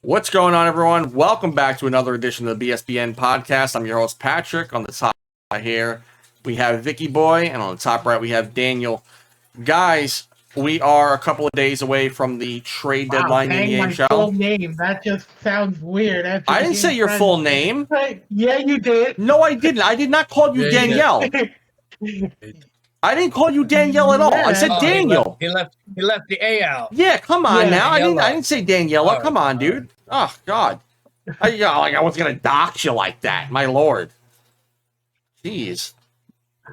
What's going on, everyone? Welcome back to another edition of the BSBN podcast. I'm your host, Patrick. On the top right here, we have Vicky Boy, and on the top right, we have Daniel. Guys, we are a couple of days away from the trade deadline in the my NHL. full name. That just sounds weird. I didn't say your full name. Yeah, you did. No, I didn't. I did not call you Danielle. I didn't call you Danielle at all. I said Daniel. He left the A out. Yeah, come on now. I Daniela. didn't say Daniela. All Come right, on, dude. Oh God. I wasn't gonna dox you like that, my lord. Jeez.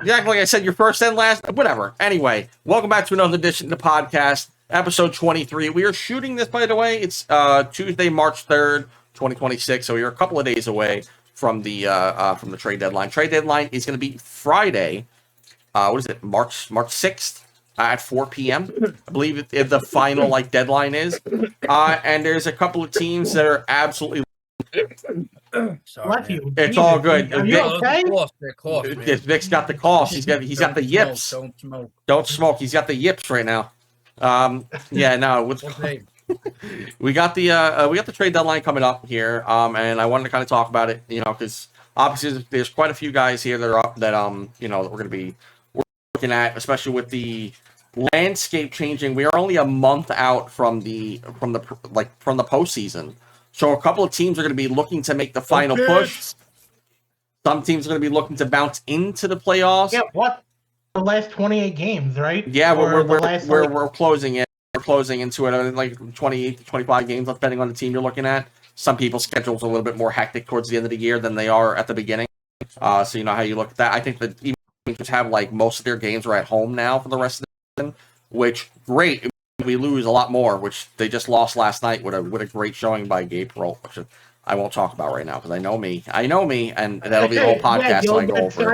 Exactly like I said, your first and last. Whatever. Anyway, welcome back to another edition of the podcast, episode 23. We are shooting this, by the way. It's Tuesday, March 3rd, 2026. So we are a couple of days away from the trade deadline. Trade deadline is going to be Friday. What is it? March 6th at 4 p.m. I believe if the final deadline is. And there's a couple of teams that are absolutely. Sorry, it's all good. Are you okay? Vic's got the cough. He's got the yips. Don't smoke. Don't smoke. He's got the yips right now. Yeah, no. We got the trade deadline coming up here. And I wanted to kind of talk about it, because obviously there's quite a few guys here that are up that that we're going to be looking at, especially with the landscape changing. We are only a month out from the postseason. So a couple of teams are going to be looking to make the final push. Some teams are going to be looking to bounce into the playoffs. Yeah, what? The last 28 games, right? Yeah, we're closing it. We're closing into it, like 28 to 25 games, depending on the team you're looking at. Some people's schedules are a little bit more hectic towards the end of the year than they are at the beginning. So you know how you look at that. I think that even teams have most of their games are at home now for the rest of the season, which great. We lose a lot more, which they just lost last night with a great showing by Gabe Perreault, which I won't talk about right now because I know me, and that'll be the whole podcast. So I go over.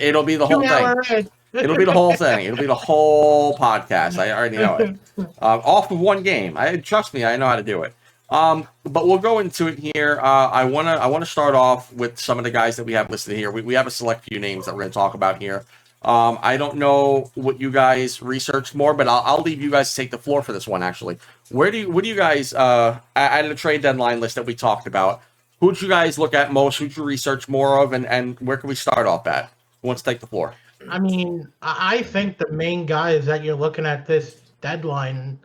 It'll be the whole thing. It'll be the whole thing. It'll be the whole podcast. I already know it. Off of one game. Trust me, I know how to do it. But we'll go into it here. I wanna start off with some of the guys that we have listed here. We have a select few names that we're gonna talk about here. I don't know what you guys researched more, but I'll leave you guys to take the floor for this one. Actually, what do you guys out of the trade deadline list that we talked about? Who'd you guys look at most? Who'd you research more of, and where can we start off at? Who wants to take the floor? I mean, I think the main guys that you're looking at this deadline,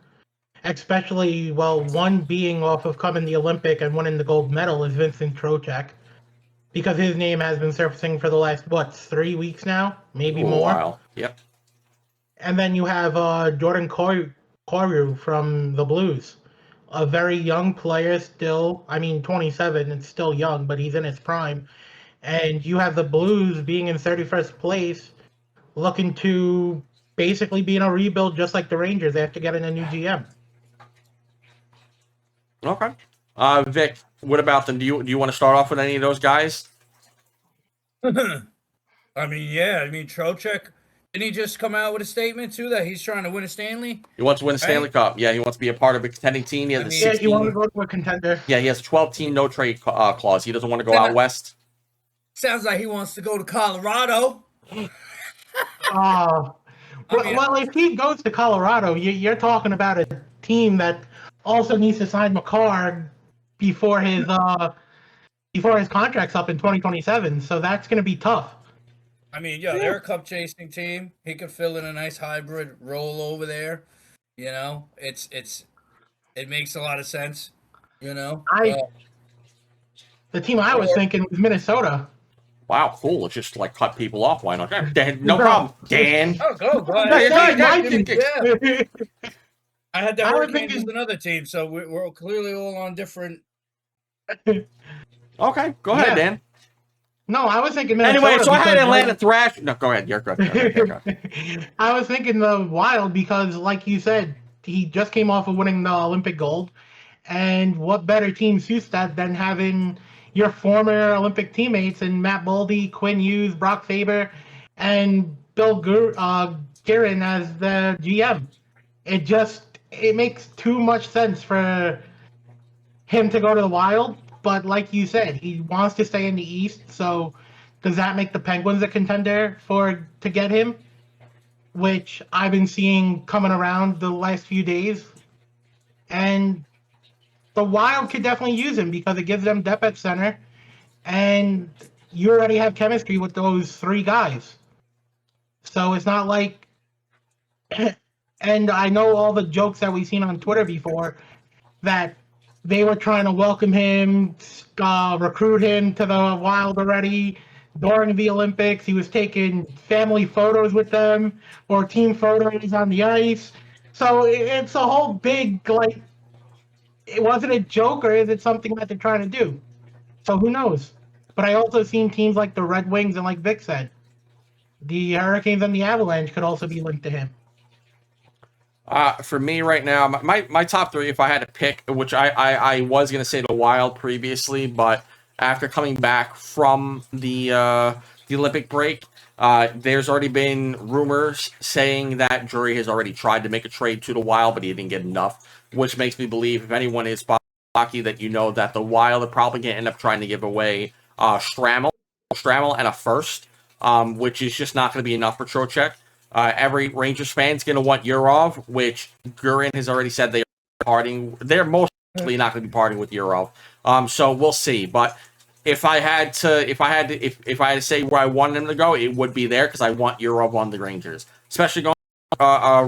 especially, one being off of coming the Olympic and winning the gold medal, is Vincent Trocheck, because his name has been surfacing for the last 3 weeks now, maybe more. While. Yep. And then you have Jordan Kyrou from the Blues, a very young player still. 27, and still young, but he's in his prime. And you have the Blues being in 31st place, looking to basically be in a rebuild just like the Rangers after getting a new GM. Okay. Vic, what about them? Do you want to start off with any of those guys? Trocheck, didn't he just come out with a statement too that he's trying to win a Stanley? He wants to win a Stanley Cup. Yeah, he wants to be a part of a contending team. He has he wants to go to a contender. Yeah, he has a 12-team no trade clause. He doesn't want to go out west. Sounds like he wants to go to Colorado. If he goes to Colorado, you're talking about a team that also needs to sign McCarr before his contract's up in 2027. So that's going to be tough. They're a cup chasing team. He could fill in a nice hybrid role over there. It makes a lot of sense. The team I was thinking was Minnesota. Wow, cool. Let's just cut people off. Why not? Dan, no problem. Dan. Oh, go ahead. No, you're good. I had the Hurricanes as another team, so we're clearly all on different. Okay, go ahead, Dan. No, I was thinking Minnesota. Anyway, so I had Atlanta Thrash. No, go ahead. You're good. I was thinking the Wild because, like you said, he just came off of winning the Olympic gold, and what better team suits that than having your former Olympic teammates in Matt Boldy, Quinn Hughes, Brock Faber, and Bill Guerin as the GM. It makes too much sense for him to go to the Wild, but like you said, he wants to stay in the East, so does that make the Penguins a contender to get him? Which I've been seeing coming around the last few days. And the Wild could definitely use him because it gives them depth at center, and you already have chemistry with those three guys. So it's not like, and I know all the jokes that we've seen on Twitter before that they were trying to welcome him, recruit him to the Wild already during the Olympics. He was taking family photos with them or team photos on the ice. So it's a whole big, like, it wasn't a joke, or is it something that they're trying to do? So who knows? But I also seen teams like the Red Wings and, like Vic said, the Hurricanes and the Avalanche could also be linked to him. For me right now, my top three, if I had to pick, which I was going to say the Wild previously, but after coming back from the Olympic break, there's already been rumors saying that Drury has already tried to make a trade to the Wild, but he didn't get enough, which makes me believe if anyone is hockey that you know that the Wild are probably going to end up trying to give away Stramel and a first, which is just not going to be enough for Trocheck. Every Rangers fan's going to want Yurov, which Gurin has already said they are parting. They're most likely not going to be parting with Yurov. So we'll see. But if I had to say where I wanted him to go, it would be there because I want Yurov on the Rangers, especially going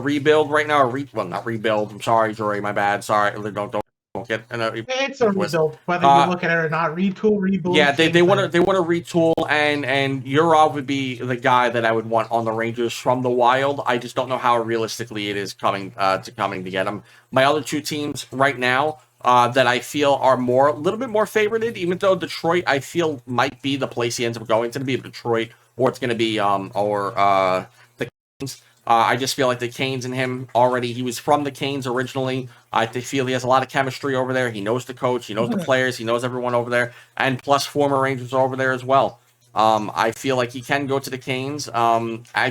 rebuild right now. Not rebuild. I'm sorry, Jory. My bad. Sorry. Don't get. It's a rebuild, whether you look at it or not. Retool, rebuild. Yeah, they want to retool, and Yurov would be the guy that I would want on the Rangers from the Wild. I just don't know how realistically it is coming to get him. My other two teams right now that I feel are a little bit more favorited, even though Detroit I feel might be the place he ends up going. It's going to be Detroit, or it's going to be the Kings. I just feel like the Canes and him already. He was from the Canes originally. I feel he has a lot of chemistry over there. He knows the coach. He knows the players. He knows everyone over there. And plus former Rangers over there as well. I feel like he can go to the Canes.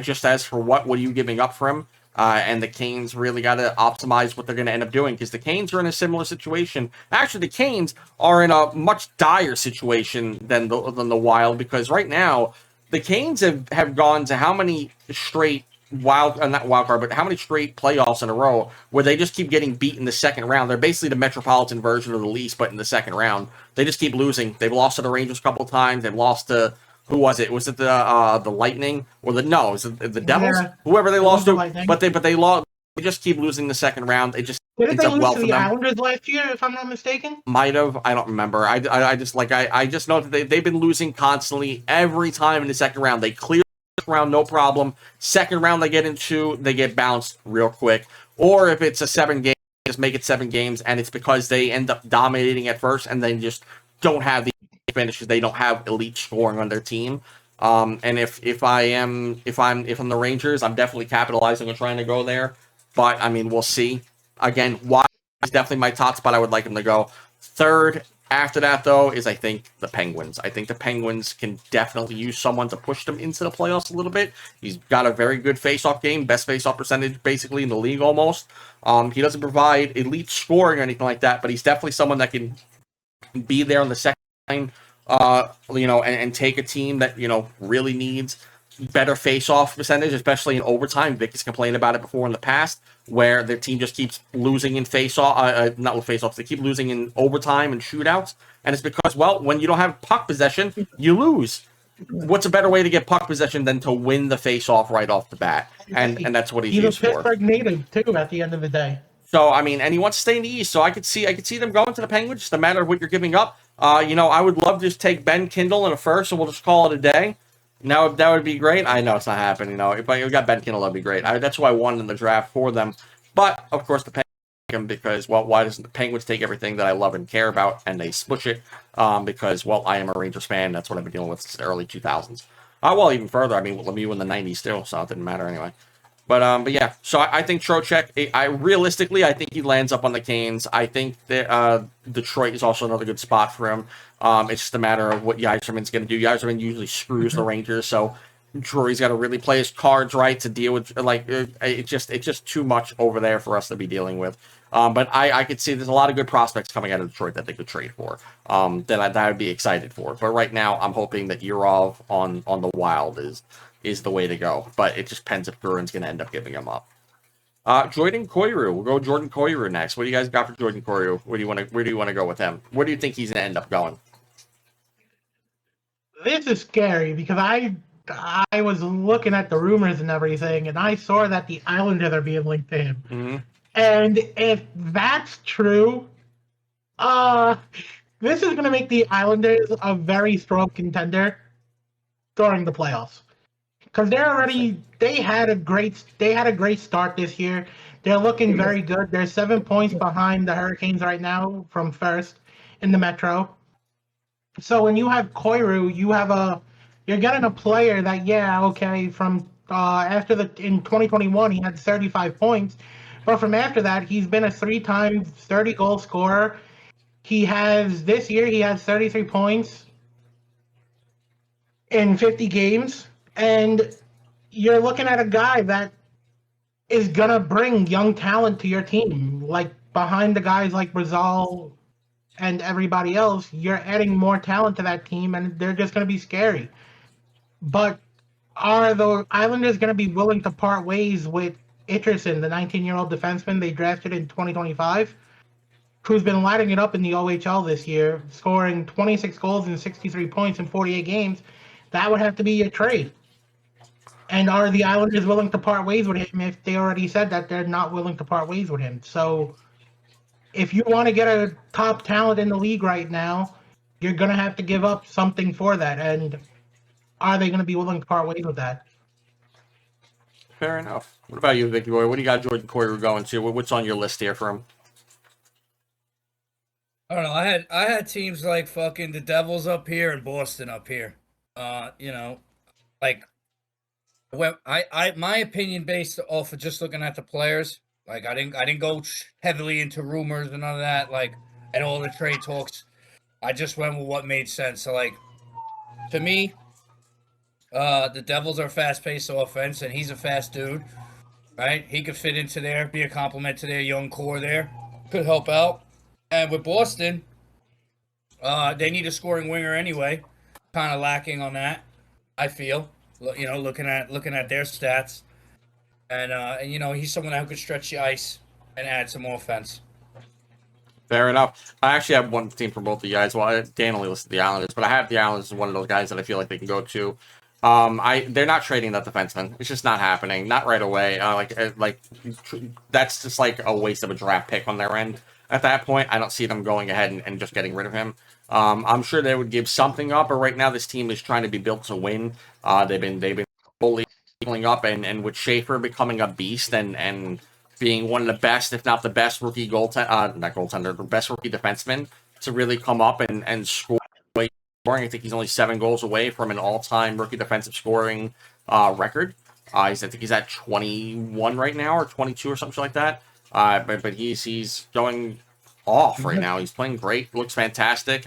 Just as for what are you giving up for him? And the Canes really got to optimize what they're going to end up doing because the Canes are in a similar situation. Actually, the Canes are in a much dire situation than the Wild because right now the Canes have gone to how many straight not wild card, but how many straight playoffs in a row where they just keep getting beat in the second round? They're basically the Metropolitan version of the Leafs, but in the second round, they just keep losing. They've lost to the Rangers a couple of times. They've lost to who was it? Was it the Lightning or was it the Devils? Yeah, whoever they lost to, Lightning. but they lost. They just keep losing the second round. It just Didn't they lose well to for the them. Islanders last year, if I'm not mistaken? Might have. I don't remember. I just know that they've been losing constantly every time in the second round. They clear round, no problem. Second round they get bounced real quick. Or if it's a 7 game, just make it 7 games, and it's because they end up dominating at first and then just don't have the finishes. They don't have elite scoring on their team. And if I'm the Rangers, I'm definitely capitalizing on trying to go there. But I mean, we'll see. Again, why is definitely my top spot I would like him to go. Third, after that, though, is I think the Penguins. I think the Penguins can definitely use someone to push them into the playoffs a little bit. He's got a very good face-off game, best face-off percentage basically in the league almost. He doesn't provide elite scoring or anything like that, but he's definitely someone that can be there on the second line, and take a team that, really needs better face-off percentage, especially in overtime. Vic has complained about it before in the past, where their team just keeps losing in face-off, not with face-offs, they keep losing in overtime and shootouts, and it's because, well, when you don't have puck possession, you lose. What's a better way to get puck possession than to win the face-off right off the bat? And that's what he's used for. He's a Pittsburgh native, too, at the end of the day. So, I mean, and he wants to stay in the East, so I could see them going to the Penguins, just a matter of what you're giving up. I would love to just take Ben Kindle in a first, and we'll just call it a day. Now that would be great. I know it's not happening. If I got Ben Kindle, that'd be great. That's who I wanted in the draft for them. But of course, the Penguins take him because, well, why doesn't the Penguins take everything that I love and care about and they smush it? Because, well, I am a Rangers fan. That's what I've been dealing with since the early 2000s. Well, even further. I mean, Lemieux in the 90s still, so it didn't matter anyway. But yeah, so I think Trocheck, I think he lands up on the Canes. I think that Detroit is also another good spot for him. It's just a matter of what Yzerman's going to do. Yzerman usually screws the Rangers, so Drury's got to really play his cards right to deal with, it's just too much over there for us to be dealing with. But I could see there's a lot of good prospects coming out of Detroit that they could trade for, that I would be excited for. But right now, I'm hoping that Yurov on the Wild is the way to go. But it just depends if Gurin's going to end up giving him up. Jordan Koiru. We'll go Jordan Koiru next. What do you guys got for Jordan Koiru? Where do you want to go with him? Where do you think he's going to end up going? This is scary because I was looking at the rumors and everything, and I saw that the Islanders are being linked to him. Mm-hmm. And if that's true, this is going to make the Islanders a very strong contender during the playoffs. Because they had a great start this year. They're looking very good. They're 7 points behind the Hurricanes right now from first in the Metro. So when you have Koiru, you're getting a player that from in 2021 he had 35 points, but from after that he's been a 3-time 30-goal scorer. This year he has 33 points in 50 games, and you're looking at a guy that is gonna bring young talent to your team, like behind the guys like Rizal and everybody else. You're adding more talent to that team, and they're just going to be scary. But are the Islanders going to be willing to part ways with Itcherson, the 19-year-old defenseman they drafted in 2025, who's been lighting it up in the OHL this year, scoring 26 goals and 63 points in 48 games? That would have to be a trade. And are the Islanders willing to part ways with him if they already said that they're not willing to part ways with him? So if you want to get a top talent in the league right now, you're going to have to give up something for that. And are they going to be willing to part ways with that? Fair enough. What about you, Vicky Boy? What do you got Jordan Koiru going to? What's on your list here for him? I don't know. I had teams like fucking the Devils up here and Boston up here. Like my opinion based off of just looking at the players. Like I didn't go heavily into rumors and none of that. Like and all the trade talks. I just went with what made sense. So like to me, the Devils are fast-paced offense, and he's a fast dude, right? He could fit into there, be a compliment to their young core there, could help out. And with Boston, they need a scoring winger anyway. Kind of lacking on that, I feel. Looking at their stats. And he's someone who could stretch the ice and add some offense. Fair enough. I actually have one team for both of you guys. Well, Dan only listed the Islanders, but I have the Islanders as one of those guys that I feel like they can go to. They're not trading that defenseman. It's just not happening. Not right away. That's just like a waste of a draft pick on their end. At that point, I don't see them going ahead and just getting rid of him. I'm sure they would give something up, but right now this team is trying to be built to win. They've been fully healing up, and with Schaefer becoming a beast and being one of the best, if not the best rookie the best rookie defenseman to really come up and score. I think he's only 7 goals away from an all-time rookie defensive scoring record. I think he's at 21 right now, or 22 or something like that. But he's going off right now. He's playing great, looks fantastic.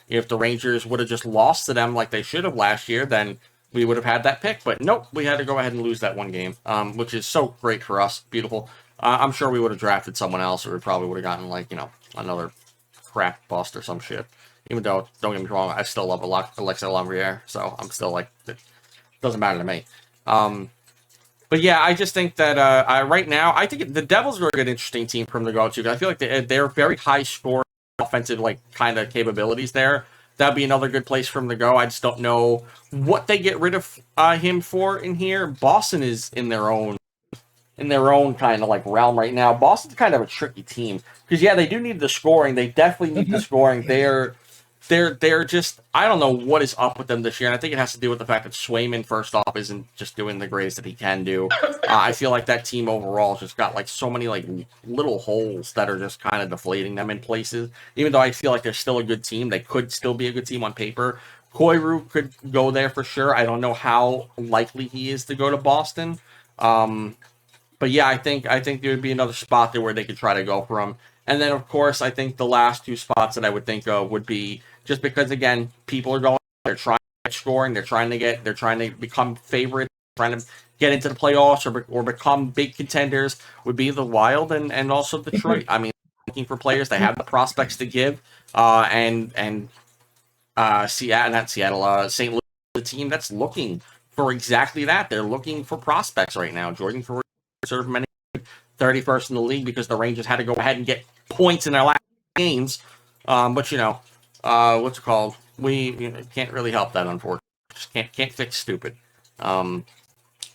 If the Rangers would have just lost to them like they should have last year, then we would have had that pick. But nope, we had to go ahead and lose that one game, which is so great for us. Beautiful. I'm sure we would have drafted someone else, or we probably would have gotten another crap bust or some shit. Even though, don't get me wrong, I still love Alexis Lambriere, so I'm still like, it doesn't matter to me. But yeah, I just think that right now, I think the Devils are a good, interesting team for them to go to. I feel like they're very high scoring offensive, kind of capabilities there. That'd be another good place for him to go. I just don't know what they get rid of him for in here. Boston is in their own kind of realm right now. Boston's kind of a tricky team because they do need the scoring. They definitely need the scoring. They're just, I don't know what is up with them this year, and I think it has to do with the fact that Swayman, first off, isn't just doing the greatest that he can do. I feel like that team overall just got so many little holes that are just kind of deflating them in places. Even though I feel like they're still a good team, they could still be a good team on paper. Koivu could go there for sure. I don't know how likely he is to go to Boston. But yeah, I think there would be another spot there where they could try to go for him. And then, of course, I think the last 2 spots that I would think of would be just because, again, people are they're trying to get scoring, they're trying to become favorites, trying to get into the playoffs or become big contenders, would be the Wild and also Detroit. I mean, looking for players, they have the prospects to give, and St. Louis, the team that's looking for exactly that. They're looking for prospects right now. Jordan Career served many 31st in the league because the Rangers had to go ahead and get points in their last games. But what's it called? We can't really help that, unfortunately. Just can't fix stupid.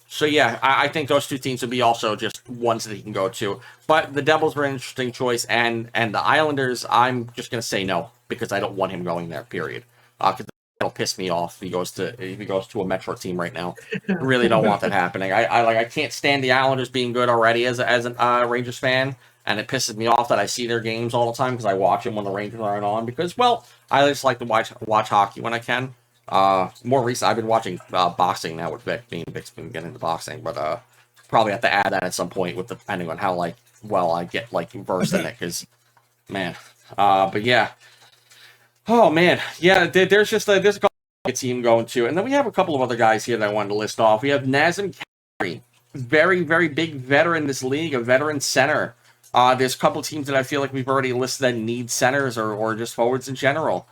So yeah, I think those two teams would be also just ones that he can go to. But the Devils were an interesting choice, and the Islanders, I'm just gonna say no because I don't want him going there. Period. Because it'll piss me off if he goes to a Metro team right now. Really don't want that happening. I can't stand the Islanders being good already as a Rangers fan, and it pisses me off that I see their games all the time because I watch them when the Rangers aren't on. Because I just like to watch hockey when I can. More recent, I've been watching boxing now with Vic. Vic's been getting into boxing, but probably have to add that at some point depending on how well I get versed in it. Because man, but yeah. Oh man, yeah. There's a couple team going to, and then we have a couple of other guys here that I wanted to list off. We have Nazem Kadri, very very big veteran in this league, a veteran center. There's a couple of teams that I feel like we've already listed that need centers or just forwards in general.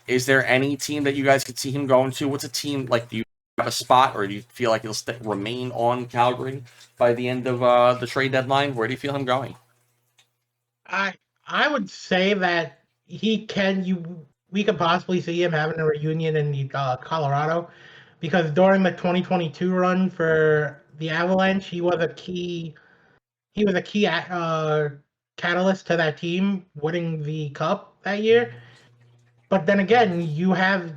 Is there any team that you guys could see him going to? What's a team like? Do you have a spot, or do you feel like he'll remain on Calgary by the end of the trade deadline? Where do you feel him going? I would say that we could possibly see him having a reunion in Colorado, because during the 2022 run for the Avalanche, he was a key catalyst to that team winning the cup that year. But then again, you have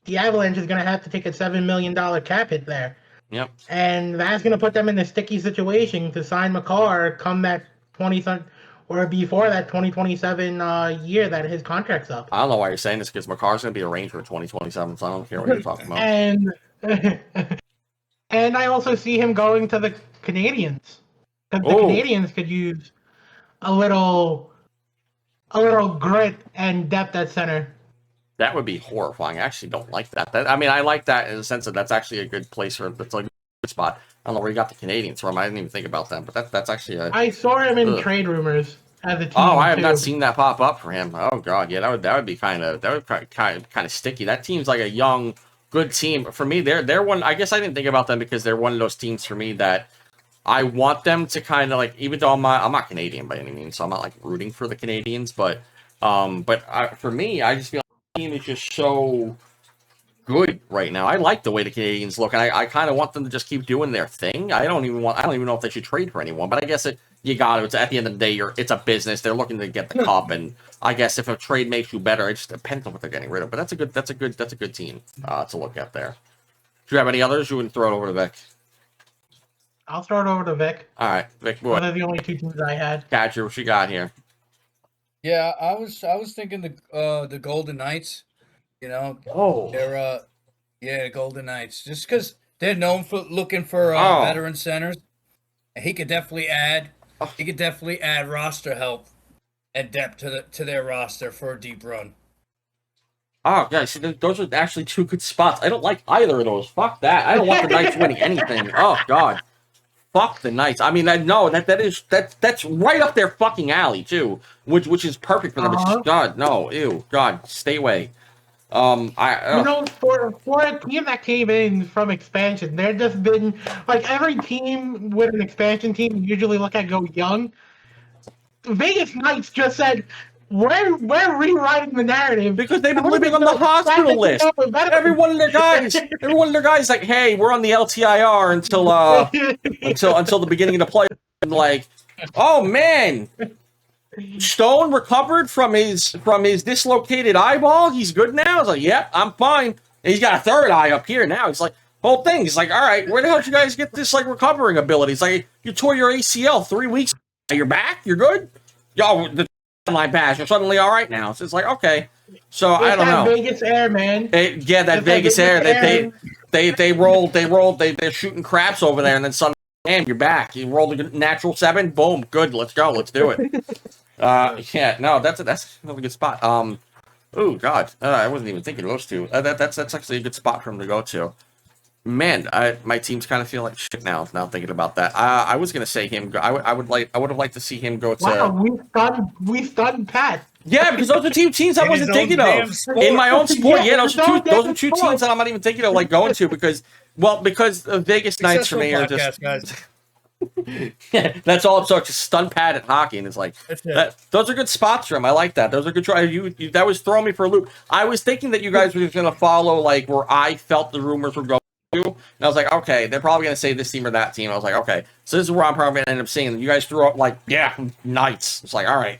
the Avalanche is going to have to take a $7 million cap hit there. Yep. And that's going to put them in a sticky situation to sign McCarr come that 20 or before that 2027 year that his contract's up. I don't know why you're saying this because McCarr's going to be a Ranger in 2027, so I don't care what you're talking about. And I also see him going to the Canadians, because the Canadians could use a little grit and depth at center. That would be horrifying. I actually don't like that. I like that in the sense that that's actually a good place that's like a good spot. I don't know where you got the Canadians from. I didn't even think about them, but that's actually I saw him in trade rumors as a team. Oh, I have not seen that pop up for him. Oh god, yeah, that would be kind of sticky. That team's like a young, good team. For me, they're one. I guess I didn't think about them because they're one of those teams for me that I want them to kind of like, even though I'm not Canadian by any means, so I'm not like rooting for the Canadians, but for me, I just feel like the team is just so good right now. I like the way the Canadians look, and I kind of want them to just keep doing their thing. I don't even know if they should trade for anyone, but I guess you got to. It's at the end of the day, it's a business. They're looking to get the cup, and I guess if a trade makes you better, it just depends on what they're getting rid of. But that's a good team to look at there. Do you have any others? You wouldn't throw it over to Vic. I'll throw it over to Vic. All right, Vic. Those are the only two teams I had. Catcher, what you got here? Yeah, I was thinking the Golden Knights. You know, they're Golden Knights, just because they're known for looking for veteran centers. He could definitely add roster help and depth to their roster for a deep run. Oh, guys, those are actually two good spots. I don't like either of those. Fuck that. I don't want the Knights winning anything. Oh god. Fuck the Knights. I mean, that's right up their fucking alley too, which is perfect for them. It's just, God, no, ew, God, stay away. For a team that came in from expansion, there just been like every team with an expansion team usually look at go young. Vegas Knights just said we're rewriting the narrative because they've been living on the hospital list. Every one of their guys, like, hey, we're on the LTIR until the beginning of the play. And like, oh man, Stone recovered from his dislocated eyeball. He's good now. I was like, yeah, I'm fine. And he's got a third eye up here now. He's like, whole thing. He's like, all right, where the hell did you guys get this like recovering ability? It's like you tore your ACL 3 weeks. You're back. You're good. Yo, the line pass. You're suddenly all right now. So it's like, okay. So I don't know. Vegas air, man. That Vegas air. They rolled. They're shooting craps over there, and then suddenly, damn, you're back. You rolled a natural 7. Boom. Good. Let's go. Let's do it. Yeah. No, that's another good spot. Oh God, I wasn't even thinking of those two. That's actually a good spot for him to go to. Man, my team's kind of feel like shit now thinking about that. I was gonna say him. I would have liked to see him go to. Wow, we stunned Pat. Yeah, because those are two teams I wasn't thinking of in my own sport. Yeah, those are two teams that I'm not even thinking of like going to because the Vegas Knights for me are just. Yeah, that's all. So just stun pad at hockey, and it's like That's it. that. Those are good spots for him. I like that. Those are good try. You that was throwing me for a loop. I was thinking that you guys were just gonna follow like where I felt the rumors were going to, and I was like, okay, they're probably gonna say this team or that team. I was like, okay, so this is where I'm probably gonna end up seeing. You guys threw up like, yeah, Knights. It's like, all right,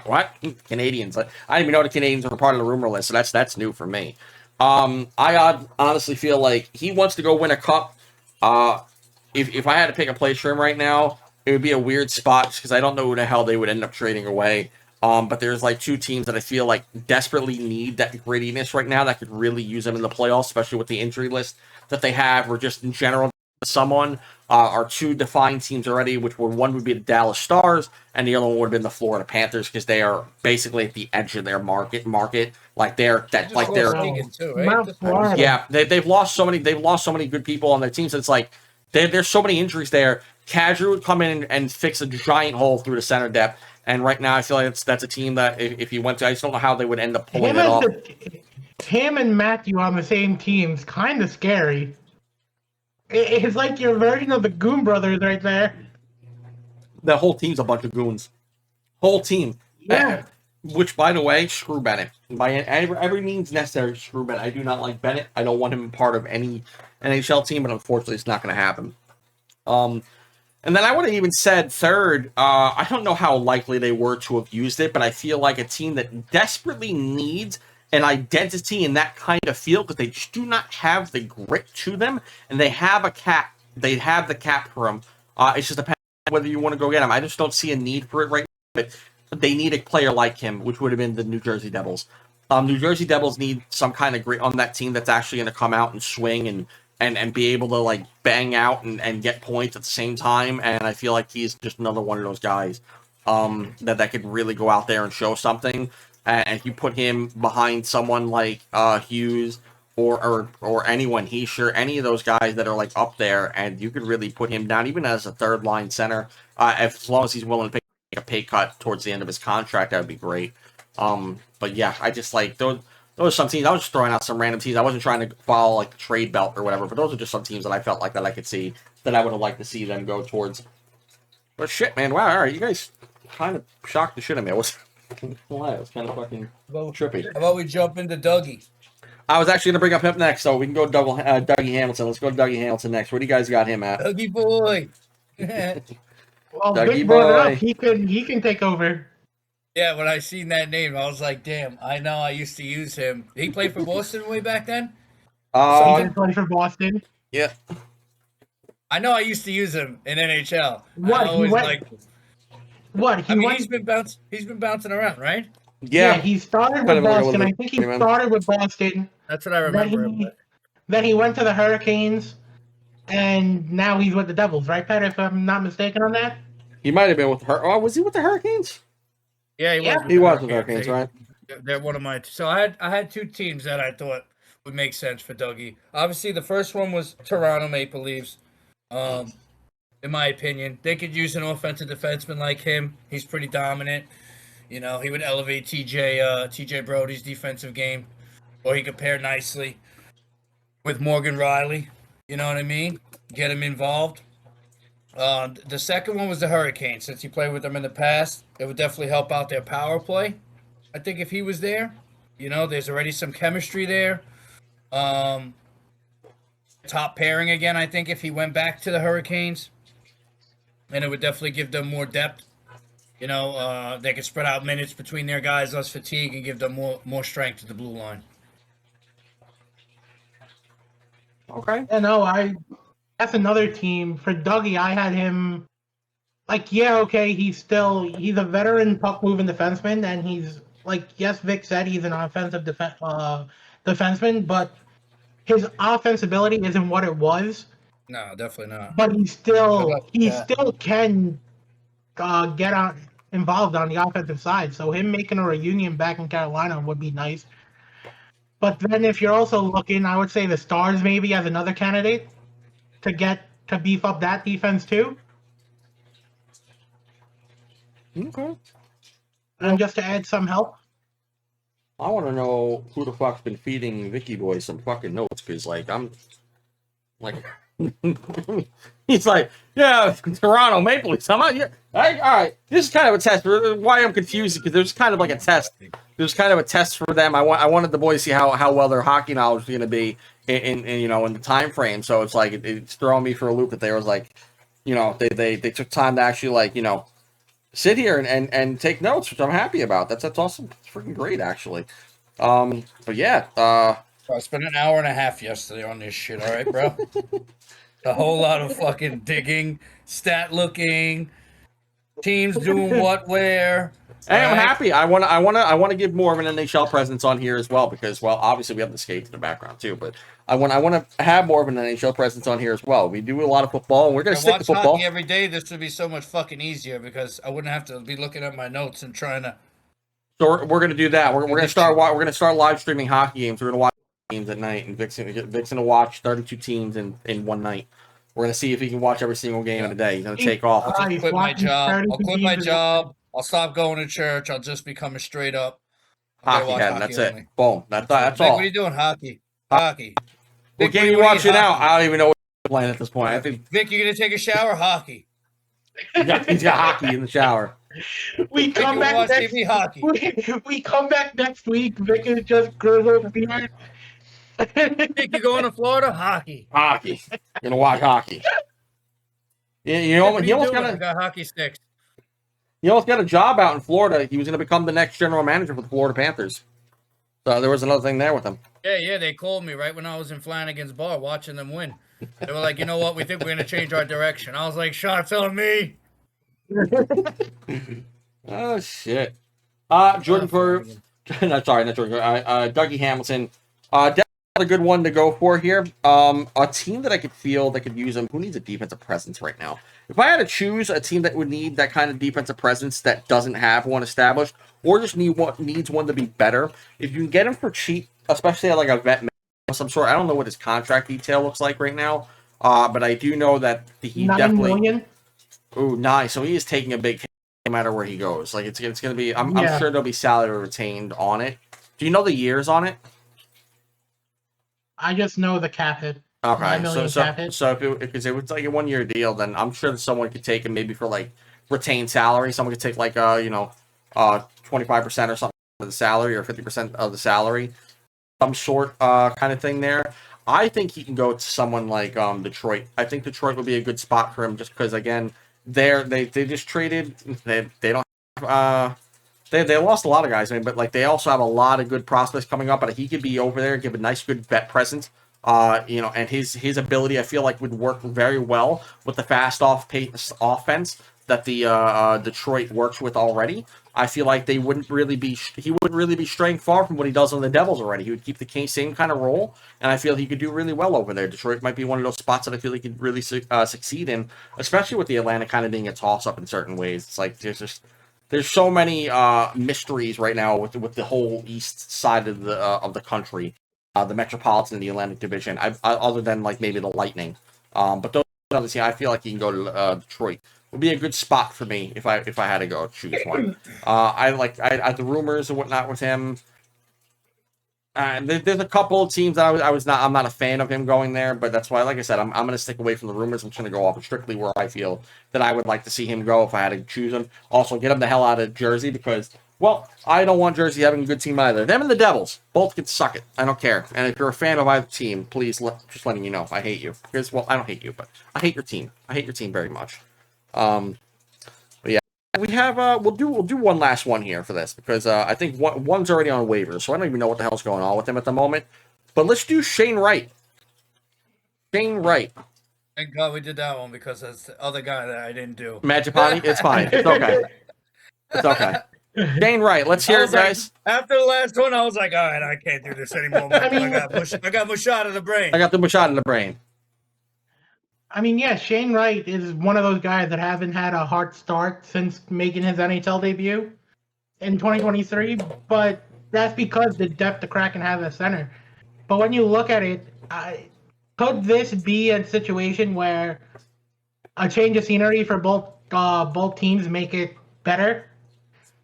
what Canadians? Like, I didn't even know the Canadians were part of the rumor list, so that's new for me. I honestly feel like he wants to go win a cup. If I had to pick a place for him right now, it would be a weird spot because I don't know who the hell they would end up trading away. But there's like two teams that I feel like desperately need that grittiness right now that could really use them in the playoffs, especially with the injury list that they have, or just in general. Someone are two defined teams already, which one would be the Dallas Stars, and the other one would have been the Florida Panthers because they are basically at the edge of their market. Like they're that like they're too, right? yeah, they've lost so many good people on their teams. It's like there's so many injuries there. Kadri would come in and fix a giant hole through the center depth. And right now, I feel like that's a team that if you went to, I just don't know how they would end up pulling it off. Him and Matthew on the same team's kind of scary. It's like your version of the Goon Brothers right there. The whole team's a bunch of goons. Whole team. Yeah. Which, by the way, screw Bennett. By every means necessary, screw Bennett. I do not like Bennett. I don't want him part of any NHL team, but unfortunately, it's not going to happen. And then I would have even said third. I don't know how likely they were to have used it, but I feel like a team that desperately needs an identity in that kind of field because they just do not have the grit to them, and they have a cap. They have the cap for them. It's just depending on whether you want to go get him. I just don't see a need for it right now, but they need a player like him, which would have been the New Jersey Devils. New Jersey Devils need some kind of grit on that team that's actually going to come out and swing and be able to like bang out and get points at the same time. And I feel like he's just another one of those guys that could really go out there and show something. And if you put him behind someone like Hughes or anyone, any of those guys that are like up there, and you could really put him down even as a third line center, as long as he's willing to take a pay cut towards the end of his contract, that would be great. But yeah, I just like those are some teams. I was just throwing out some random teams. I wasn't trying to follow like the trade belt or whatever, but those are just some teams that I felt like that I could see that I would have liked to see them go towards. But shit, man, wow, all right, you guys kind of shocked the shit out of me. It was kind of fucking trippy. How about we jump into Dougie? I was actually going to bring up him next, so we can go Dougie Hamilton. Let's go to Dougie Hamilton next. Where do you guys got him at? Dougie boy. Well, Vic brought it up. He can take over. Yeah, when I seen that name, I was like, damn, I know I used to use him. He played for Boston way back then? He played for Boston. Yeah. I know I used to use him in NHL. What? He's been bouncing around, right? Yeah, he started with Boston. I think he started with Boston. That's what I remember. Then he went to the Hurricanes, and now he's with the Devils, right, Pat? If I'm not mistaken on that. He might have been with the Hurricanes. Oh, was he with the Hurricanes? Yeah, he was with the Hurricanes, right? They're one of my. So I had two teams that I thought would make sense for Dougie. Obviously, the first one was Toronto Maple Leafs. In my opinion, they could use an offensive defenseman like him. He's pretty dominant. You know, he would elevate TJ Brody's defensive game, or he could pair nicely with Morgan Riley. You know what I mean? Get him involved. The second one was the Hurricanes. Since he played with them in the past, it would definitely help out their power play. I think if he was there, you know, there's already some chemistry there. Top pairing again, I think, if he went back to the Hurricanes. And it would definitely give them more depth. You know, they could spread out minutes between their guys, less fatigue, and give them more strength to the blue line. Okay. Yeah, no, that's another team. For Dougie, I had him like, yeah, okay, he's a veteran puck-moving defenseman, and he's like, yes, Vic said he's an offensive defenseman, but his offense ability isn't what it was. No, definitely not. But he still can get involved on the offensive side. So him making a reunion back in Carolina would be nice. But then if you're also looking, I would say the Stars maybe as another candidate to beef up that defense too. Okay. And just to add some help. I want to know who the fuck's been feeding Vicky Boy some fucking notes, because like I'm like He's like, yeah, Toronto Maple Leafs. I'm not. Yeah, all right. This is kind of a test. Why I'm confused because there's kind of like a test. There's kind of a test for them. I wanted the boys to see how well their hockey knowledge was going to be in the time frame. So it's like it's throwing me for a loop that they was like, they took time to actually sit here and take notes, which I'm happy about. That's awesome. It's freaking great actually. But yeah. I spent an hour and a half yesterday on this shit. All right, bro. A whole lot of fucking digging, stat looking, teams doing what where. Hey, I'm happy. I want to give more of an NHL presence on here as well because, well, obviously we have the skates in the background too, but I want to have more of an NHL presence on here as well. We do a lot of football, and we're gonna stick to football hockey every day. This would be so much fucking easier because I wouldn't have to be looking at my notes and trying to. So we're gonna do that. We're gonna start live streaming hockey games. We're gonna watch games at night, and Vixen will watch 32 teams in one night. We're gonna see if he can watch every single game in a day. He's gonna take off. I'll quit my job. I'll quit my job. I'll stop going to church. I'll just become a straight up hockey head. That's only. It. Boom. That's all. What are you doing? Hockey. What game you watching now? I don't even know what you're playing at this point. I think Vic, you gonna take a shower? Hockey. He's got hockey in the shower. We come back next we come back next week. Vic is just grizzled beard. Think you're going to Florida? Hockey. Gonna watch hockey. He almost got hockey sticks. He almost got a job out in Florida. He was going to become the next general manager for the Florida Panthers. So there was another thing there with him. Yeah. They called me right when I was in Flanagan's bar watching them win. They were like, you know what? We think we're going to change our direction. I was like, shots on me. Oh, shit. Jordan for... not Jordan. Dougie Hamilton. Definitely a good one to go for here. A team that I could feel that could use him. Who needs a defensive presence right now? If I had to choose a team that would need that kind of defensive presence that doesn't have one established, or just needs one to be better, if you can get him for cheap, especially at like a vet of some sort. I don't know what his contract detail looks like right now, but I do know that he definitely. $9 million? Ooh, nice. So he is taking a big hit no matter where he goes. Like it's going to be. I'm sure there'll be salary retained on it. Do you know the years on it? I just know the cap hit. Okay, so if it was like a 1 year deal, then I'm sure that someone could take it maybe for like retained salary. Someone could take like 25% or something of the salary or 50% of the salary, some sort kind of thing there. I think he can go to someone like Detroit. I think Detroit would be a good spot for him just because again they just traded they don't they lost a lot of guys, but like they also have a lot of good prospects coming up. But he could be over there, give a nice good vet presence. And his ability, I feel like, would work very well with the fast off-pace offense that the Detroit works with already. I feel like he wouldn't really be straying far from what he does on the Devils already. He would keep the same kind of role, and I feel he could do really well over there. Detroit might be one of those spots that I feel he could really succeed in, especially with the Atlanta kind of being a toss-up in certain ways. It's like there's so many mysteries right now with the whole east side of the country. The Metropolitan and the Atlantic Division, other than like maybe the Lightning, but those others, I feel like he can go to Detroit. Would be a good spot for me if I had to go choose one. I the rumors and whatnot with him. There's a couple of teams that I'm not a fan of him going there, but that's why, like I said, I'm going to stick away from the rumors. I'm just going to go off strictly where I feel that I would like to see him go if I had to choose him. Also, get him the hell out of Jersey because. Well, I don't want Jersey having a good team either. Them and the Devils both can suck it. I don't care. And if you're a fan of either team, please just letting you know, I hate you. Because, well, I don't hate you, but I hate your team. I hate your team very much. But yeah, we have we'll do one last one here for this because I think one's already on waivers, so I don't even know what the hell's going on with him at the moment. But let's do Shane Wright. Shane Wright. Thank God we did that one because that's the other guy that I didn't do. Magipani, it's fine. It's okay. It's okay. Shane Wright, let's hear it, guys. After the last one, I was like, all right, I can't do this anymore. I got mush out of the brain. I got the mush out of the brain. I mean, yeah, Shane Wright is one of those guys that haven't had a hard start since making his NHL debut in 2023, but that's because the depth the Kraken have at center. But when you look at it, could this be a situation where a change of scenery for both teams make it better?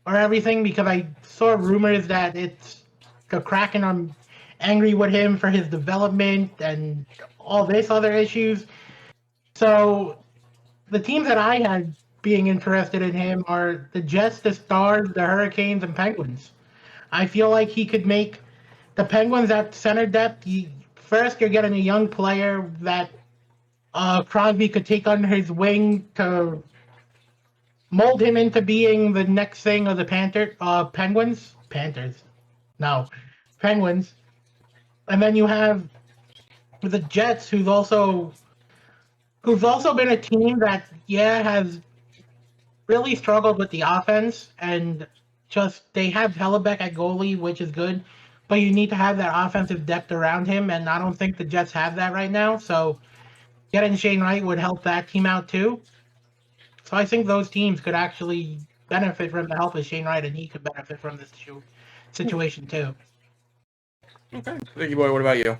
Or everything, because I saw rumors that it's the Kraken are angry with him for his development and all this other issues. So the teams that I had being interested in him are the Jets, the Stars, the Hurricanes, and Penguins. I feel like he could make the Penguins at center depth. First, you're getting a young player that Crosby could take under his wing to mold him into being the next thing of the Panthers, no, Penguins, and then you have the Jets, who's also been a team that has really struggled with the offense and just they have Hellebuck at goalie, which is good, but you need to have that offensive depth around him, and I don't think the Jets have that right now. So getting Shane Wright would help that team out too. So I think those teams could actually benefit from the help of Shane Wright, and he could benefit from this situation too. Okay. Thank you, boy. What about you?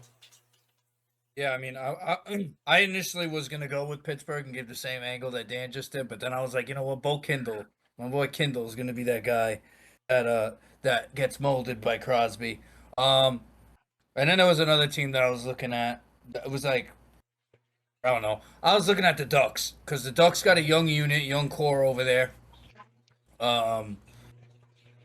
Yeah, I mean, I initially was gonna go with Pittsburgh and give the same angle that Dan just did, but then I was like, you know what, my boy Kindle is gonna be that guy that gets molded by Crosby. And then there was another team that I was looking at. It was like, I don't know. I was looking at the Ducks because the Ducks got a young unit, young core over there.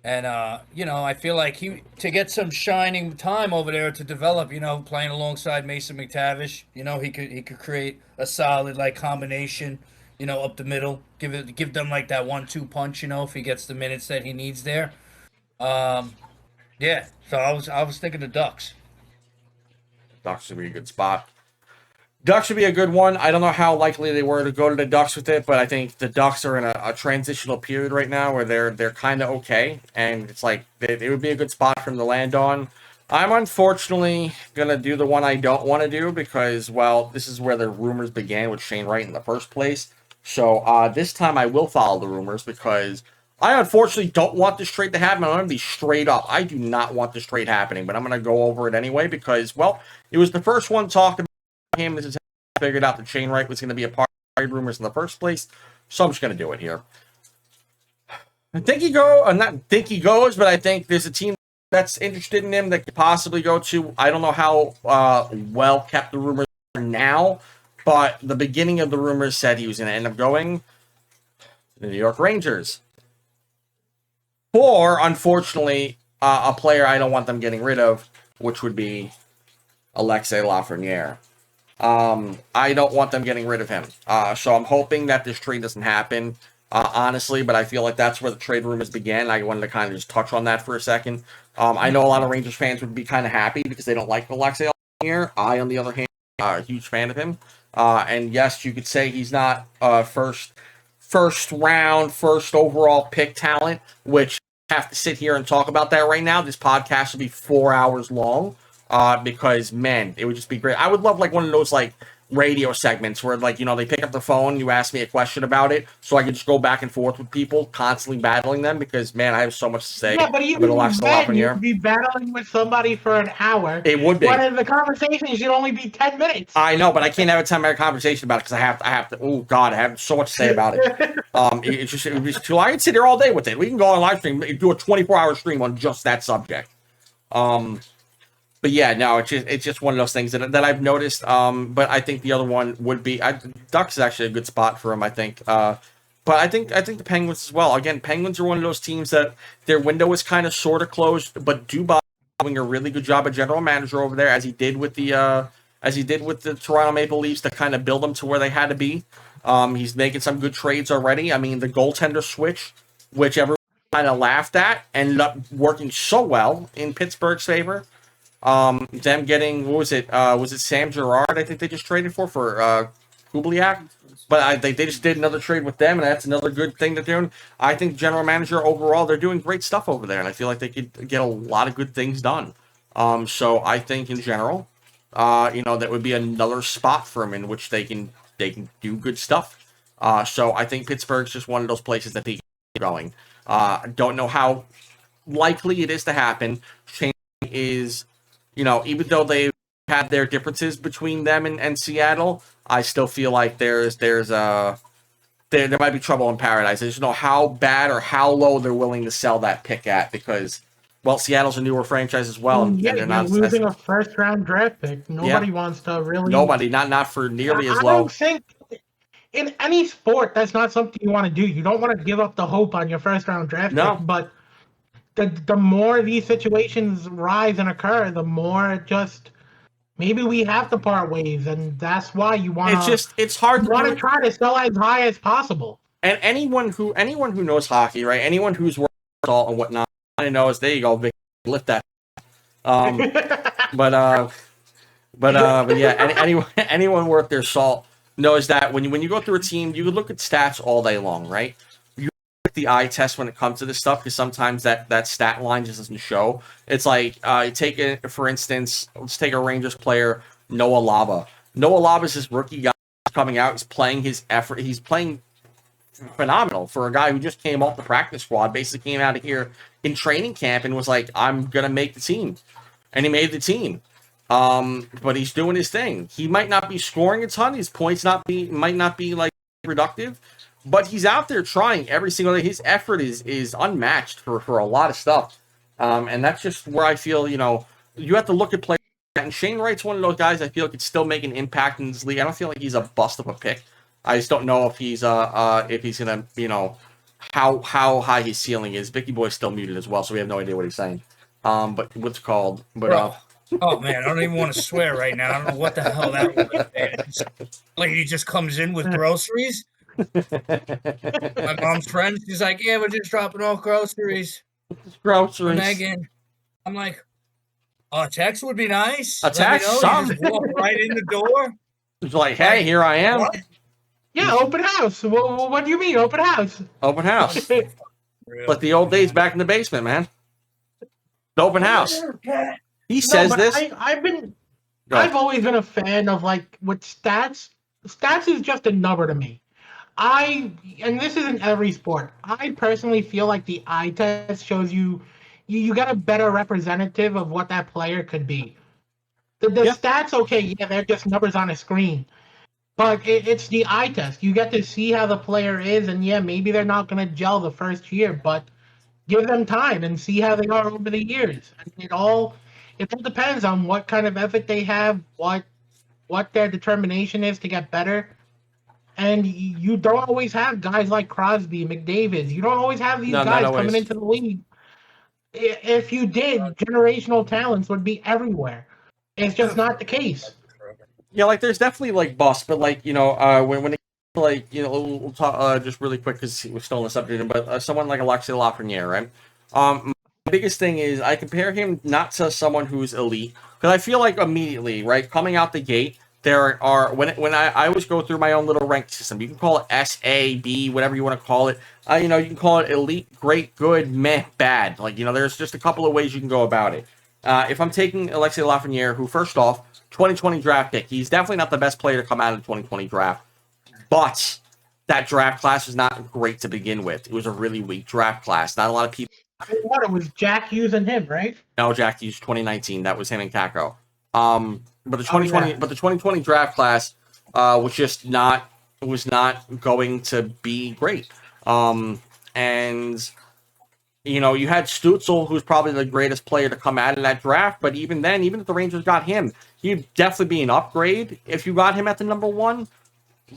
And I feel like to get some shining time over there to develop, playing alongside Mason McTavish, he could create a solid like combination, up the middle, give them like that 1-2 punch, if he gets the minutes that he needs there. Yeah. So I was thinking the Ducks. Ducks would be a good spot. Ducks should be a good one. I don't know how likely they were to go to the Ducks with it, but I think the Ducks are in a transitional period right now where they're kind of okay, and it's like it would be a good spot for them to land on. I'm unfortunately gonna do the one I don't want to do because, well, this is where the rumors began with Shane Wright in the first place. So this time I will follow the rumors because I unfortunately don't want this trade to happen. I'm going to be straight up. I do not want this trade happening, but I'm going to go over it anyway because, well, it was the first one talked about him. This is how I figured out that Shane Wright was going to be a part of trade rumors in the first place. So I'm just going to do it here. I think not think he goes, but I think there's a team that's interested in him that could possibly go to. I don't know how well kept the rumors are now, but the beginning of the rumors said he was going to end up going to the New York Rangers. Or, unfortunately, a player I don't want them getting rid of, which would be Alexei Lafreniere. I don't want them getting rid of him. So I'm hoping that this trade doesn't happen, honestly, but I feel like that's where the trade rumors began. I wanted to kind of just touch on that for a second. I know a lot of Rangers fans would be kind of happy because they don't like Alexei Lafreniere. I, on the other hand, am a huge fan of him. And yes, you could say he's not first round, first overall pick talent, which I have to sit here and talk about that right now. This podcast will be 4 hours long because, man, it would just be great. I would love like one of those like radio segments where like, they pick up the phone, you ask me a question about it, so I can just go back and forth with people, constantly battling them because, man, I have so much to say. Yeah, but even then, you'd be battling with somebody for an hour. It would be. When the conversation should only be 10 minutes. I know, but I can't have a 10-minute conversation about it because I have to. Oh God, I have so much to say about it. It would be too. I could sit here all day with it. We can go on live stream, do a 24-hour stream on just that subject. But yeah, no, it's just one of those things that I've noticed. But I think the other one would be Ducks is actually a good spot for him. I think. But I think the Penguins as well. Again, Penguins are one of those teams that their window is kind of sort of closed, but Dubas doing a really good job as general manager over there, as he did with the Toronto Maple Leafs to kind of build them to where they had to be. He's making some good trades already. I mean, the goaltender switch, which everyone kind of laughed at, ended up working so well in Pittsburgh's favor. Them getting, what was it? Was it Sam Girard? I think they just traded for Kubliak. But they just did another trade with them, and that's another good thing they're doing. I think general manager overall, they're doing great stuff over there, and I feel like they could get a lot of good things done. So I think in general, that would be another spot for them in which they can do good stuff. So I think Pittsburgh's just one of those places that they can keep going. Don't know how likely it is to happen. Shane is, even though they've had their differences between them and Seattle, I still feel like there might be trouble in paradise. I just don't know how bad or how low they're willing to sell that pick at because, well, Seattle's a newer franchise as well. Yeah, and they're not losing a first-round draft pick. Nobody wants to really. Nobody, not for nearly as low. in any sport, that's not something you want to do. You don't want to give up the hope on your first round draft pick, No. but the more these situations rise and occur, the more it just maybe we have to part ways, and that's why you It's hard to want do to it. try to sell as high as possible. And anyone who knows hockey, right? Anyone who's worked salt and whatnot, I knows. There you go, Vic, lift that. But yeah, anyone worth their salt knows that when you go through a team, you can look at stats all day long, right? You look at the eye test when it comes to this stuff because sometimes that stat line just doesn't show. It's like take it for instance, let's take a Rangers player, Noah Laba. Noah Laba is this rookie guy coming out. He's playing his effort. He's playing phenomenal for a guy who just came off the practice squad. Basically came out of here in training camp and was like, "I'm gonna make the team," and he made the team. But he's doing his thing. He might not be scoring a ton. His points might not be like productive, but he's out there trying every single day. His effort is unmatched for a lot of stuff. And that's just where I feel, you have to look at players. And Shane Wright's one of those guys I feel could still make an impact in this league. I don't feel like he's a bust of a pick. I just don't know if he's gonna, how high his ceiling is. Vicky Boy's still muted as well, so we have no idea what he's saying. But what's it called? But Bro. Oh man, I don't even want to swear right now. I don't know what the hell that was. Lady just comes in with groceries. My mom's friend, she's like, "Yeah, we're just dropping off groceries." groceries. Megan, I'm like, "A text would be nice." A Let me text, know. some. You just walk right in the door. It's like, hey, here I am. What? Yeah, open house. What do you mean, open house? Open house. Like the old days back in the basement, man. The open house. He says but this. I've always been a fan of like with stats. Stats is just a number to me. And this isn't every sport. I personally feel like the eye test shows you got a better representative of what that player could be. The stats, okay, yeah, they're just numbers on a screen. But it's the eye test. You get to see how the player is, and yeah, maybe they're not going to gel the first year, but give them time and see how they are over the years. It all depends on what kind of effort they have, what their determination is to get better. And you don't always have guys like Crosby, McDavid. You don't always have these guys coming into the league. If you did, generational talents would be everywhere. It's just not the case. Yeah, like there's definitely like busts, but like when it like we'll talk just really quick because we're still on the subject, but someone like Alexei Lafreniere, right? My biggest thing is I compare him not to someone who's elite because I feel like immediately, right, coming out the gate, there are when I always go through my own little rank system. You can call it S, A, B, whatever you want to call it. You can call it elite, great, good, meh, bad. Like there's just a couple of ways you can go about it. If I'm taking Alexei Lafreniere, who first off, 2020 draft pick, he's definitely not the best player to come out of the 2020 draft, but that draft class was not great to begin with. It was a really weak draft class. Not a lot of people. What, it was Jack Hughes and him, right? No, Jack Hughes 2019. That was him and Kako. But the 2020 draft class was not going to be great. And you had Stützle, who's probably the greatest player to come out of that draft. But even then, even if the Rangers got him, he'd definitely be an upgrade if you got him at the number one.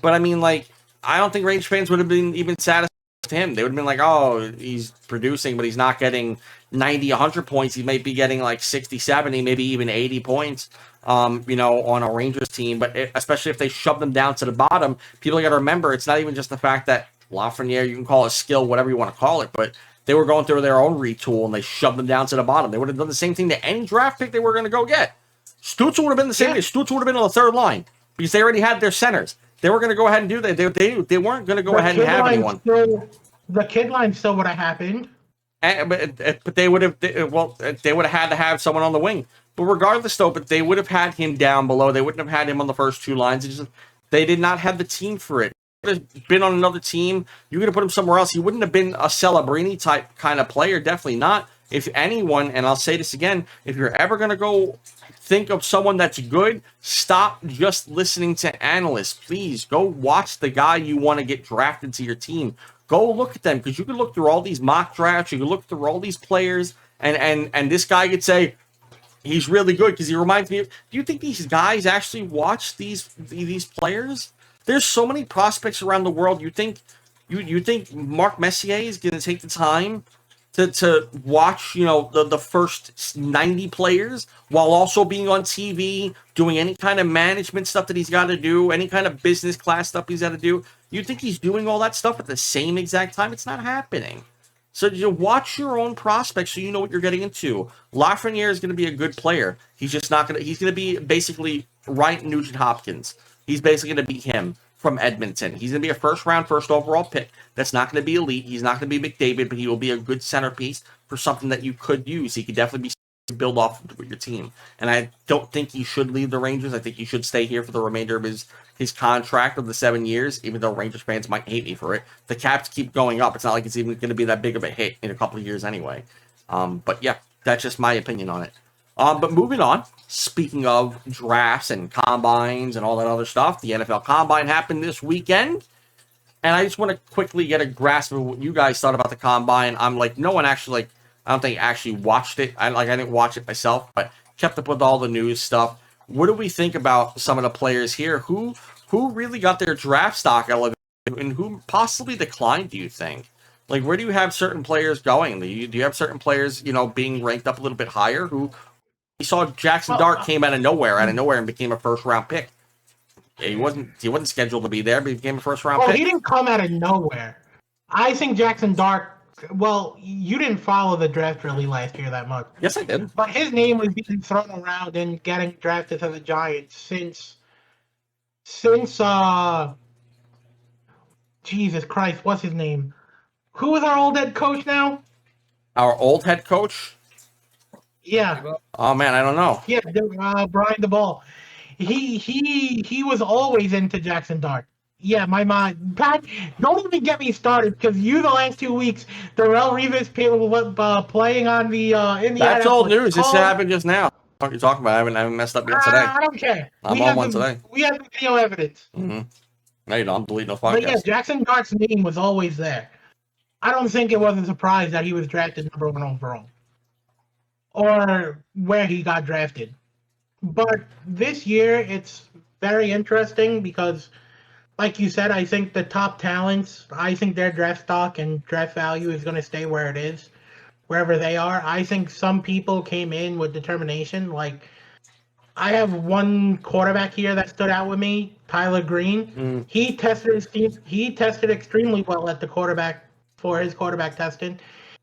But I mean, like, I don't think Rangers fans would have been even satisfied with him. They would have been like, oh, he's producing, but he's not getting 90, 100 points. He might be getting like 60, 70, maybe even 80 points, on a Rangers team. But especially if they shove them down to the bottom, people got to remember, it's not even just the fact that Lafreniere, you can call it skill, whatever you want to call it, but they were going through their own retool and they shoved them down to the bottom. They would have done the same thing to any draft pick they were going to go get. Stützle would have been the same. Yeah. Stützle would have been on the third line because they already had their centers. They were going to go ahead and do that. They weren't going to go ahead and have anyone. The kid line still would have happened. But they would have had to have someone on the wing. But regardless, though, but they would have had him down below. They wouldn't have had him on the first two lines. They did not have the team for it. He would have been on another team. You could have put him somewhere else. He wouldn't have been a Celebrini type kind of player. Definitely not. If anyone, and I'll say this again, if you're ever going to go think of someone that's good, stop just listening to analysts. Please go watch the guy you want to get drafted to your team. Go look at them because you can look through all these mock drafts. You can look through all these players, and this guy could say he's really good because he reminds me of. Do you think these guys actually watch these players? there's so many prospects around the world. You think Mark Messier is going to take the time to watch, the first 90 players while also being on TV, doing any kind of management stuff that he's got to do, any kind of business class stuff he's got to do? You think he's doing all that stuff at the same exact time? It's not happening. So you watch your own prospects so you know what you're getting into. Lafreniere is going to be a good player. He's just not going to. He's going to be basically Ryan Nugent Hopkins. He's basically going to be him from Edmonton. He's going to be a first overall pick. That's not going to be elite. He's not going to be McDavid, but he will be a good centerpiece for something that you could use. He could definitely be build off with your team. And I don't think he should leave the Rangers. I think he should stay here for the remainder of his contract of the 7 years, even though Rangers fans might hate me for it. The caps keep going up. It's not like it's even going to be that big of a hit in a couple of years anyway. But yeah, that's just my opinion on it. But moving on, speaking of drafts and combines and all that other stuff, the NFL Combine happened this weekend. And I just want to quickly get a grasp of what you guys thought about the Combine. I'm like, no one actually, I don't think actually watched it. I didn't watch it myself, but kept up with all the news stuff. What do we think about some of the players here? Who really got their draft stock elevated and who possibly declined, do you think? Like, where do you have certain players going? Do you have certain players, being ranked up a little bit higher? Who you saw Jackson Dart came out of nowhere and became a first-round pick. Yeah, he wasn't scheduled to be there, but he became a first-round pick. He didn't come out of nowhere. I think Jackson Dart. Well, you didn't follow the draft really last year that much. Yes, I did. But his name was being thrown around and getting drafted to the Giants since Jesus Christ, what's his name? Who is our old head coach now? Our old head coach? Yeah. Oh man, I don't know. Yeah, Brian DeBall. He was always into Jackson Dart. Yeah, my mind. Pat, don't even get me started because the last 2 weeks, Darrell Revis playing on the Indiana. That's old news. This happened just now. What are you talking about? I haven't messed up yet today. I don't care. I'm on one today. We have the video evidence. Mm-hmm. No, you don't. I'm deleting the podcast. But yeah, Jackson Dart's name was always there. I don't think it was a surprise that he was drafted number 1 overall. Or where he got drafted. But this year, it's very interesting because, like you said, I think the top talents, I think their draft stock and draft value is going to stay where it is, wherever they are. I think some people came in with determination. Like, I have one quarterback here that stood out with me, Tyler Green. He tested extremely well at the quarterback for his quarterback testing.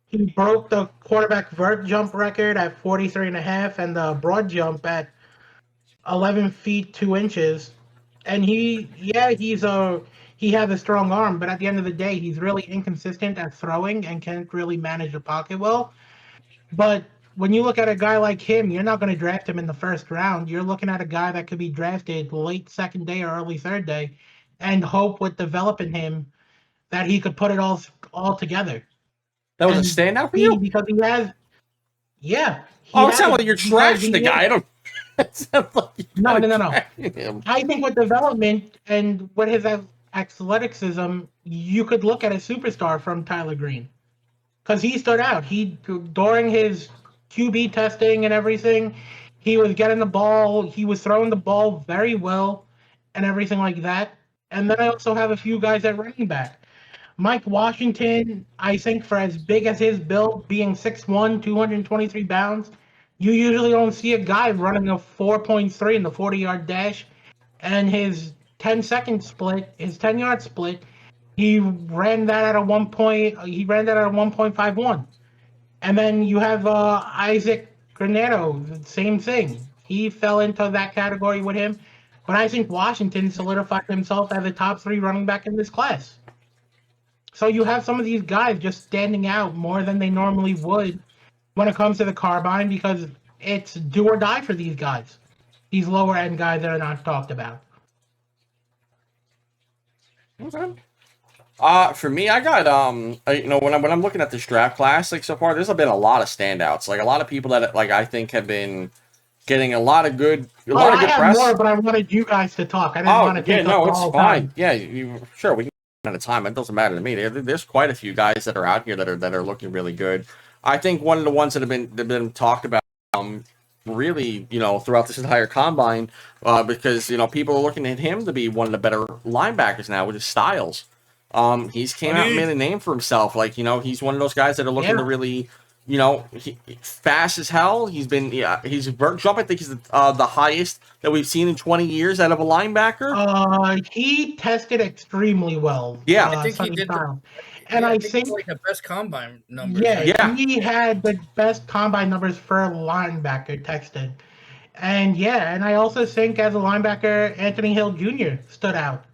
He broke the quarterback vert jump record at 43.5 and the broad jump at 11 feet 2 inches. And he has a strong arm, but at the end of the day, he's really inconsistent at throwing and can't really manage the pocket well. But when you look at a guy like him, you're not going to draft him in the first round. You're looking at a guy that could be drafted late second day or early third day and hope with developing him that he could put it all together. That was a standout for you? Because he has... Yeah. It sounds like you're trashing the guy. I don't... No. I think with development and with his athleticism, you could look at a superstar from Tyler Green. Because he stood out. During his QB testing and everything, he was getting the ball. He was throwing the ball very well and everything like that. And then I also have a few guys at running back. Mike Washington, I think for as big as his build, being 6'1", 223 pounds, you usually don't see a guy running a 4.3 in the 40-yard dash. And his 10-second split, his 10-yard split, he ran that at a 1.51. And then you have Isaac Granado, the same thing. He fell into that category with him. But I think Washington solidified himself as a top 3 running back in this class. So you have some of these guys just standing out more than they normally would when it comes to the Combine because it's do or die for these guys. These lower end guys that are not talked about. Okay. For me, I got when I'm looking at this draft class, like so far, there's been a lot of standouts. Like a lot of people that I think have been getting a lot of good press. More, but I wanted you guys to talk. I didn't want to take up the whole fine. time. Yeah, sure we can at a time. It doesn't matter to me. There's quite a few guys that are out here that are looking really good. I think one of the ones that have been talked about really, throughout this entire combine, because people are looking at him to be one of the better linebackers now with his styles. He's came out and made a name for himself. Like, he's one of those guys that are looking to really, fast as hell. He's been, his vert jump, I think, is the highest that we've seen in 20 years out of a linebacker. He tested extremely well. Yeah. I think he did. And I think like the best combine numbers. Yeah, he had the best combine numbers for a linebacker tested. And I also think as a linebacker, Anthony Hill Jr. stood out.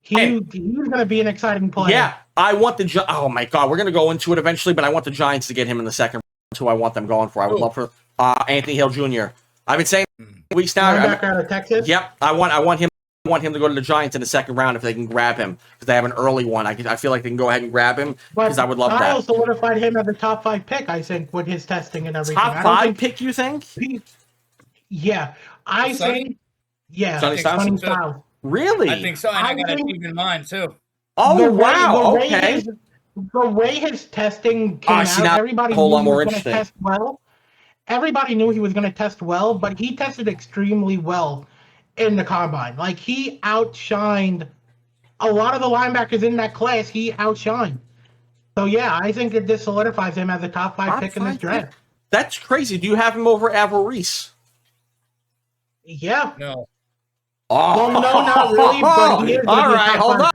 He was going to be an exciting player. Yeah, I want oh my God, we're going to go into it eventually, but I want the Giants to get him in the second round. That's who I want them going for. I would love for Anthony Hill Jr. I've been saying weeks now. Linebacker out of Texas? Yep, I want him. I want him to go to the Giants in the second round if they can grab him, because they have an early one. I feel like they can go ahead and grab him, because I would love that. Kyle solidified him as a top 5 pick, I think, with his testing and everything. Top 5 pick, you think? Yeah, I think. Yeah, Sonny Styles. Really? I think so, and I got a team in mind too. Oh wow! Okay. The way his testing came out, everybody knew he was going to test well. Everybody knew he was going to test well, but he tested extremely well in the combine. Like, he outshined a lot of the linebackers in that class. He outshined. So yeah, I think that this solidifies him as a top 5 pick in this draft. That's crazy. Do you have him over Avril Reese? Yeah. No. Oh. Well, no, not really. But he is all right, hold up.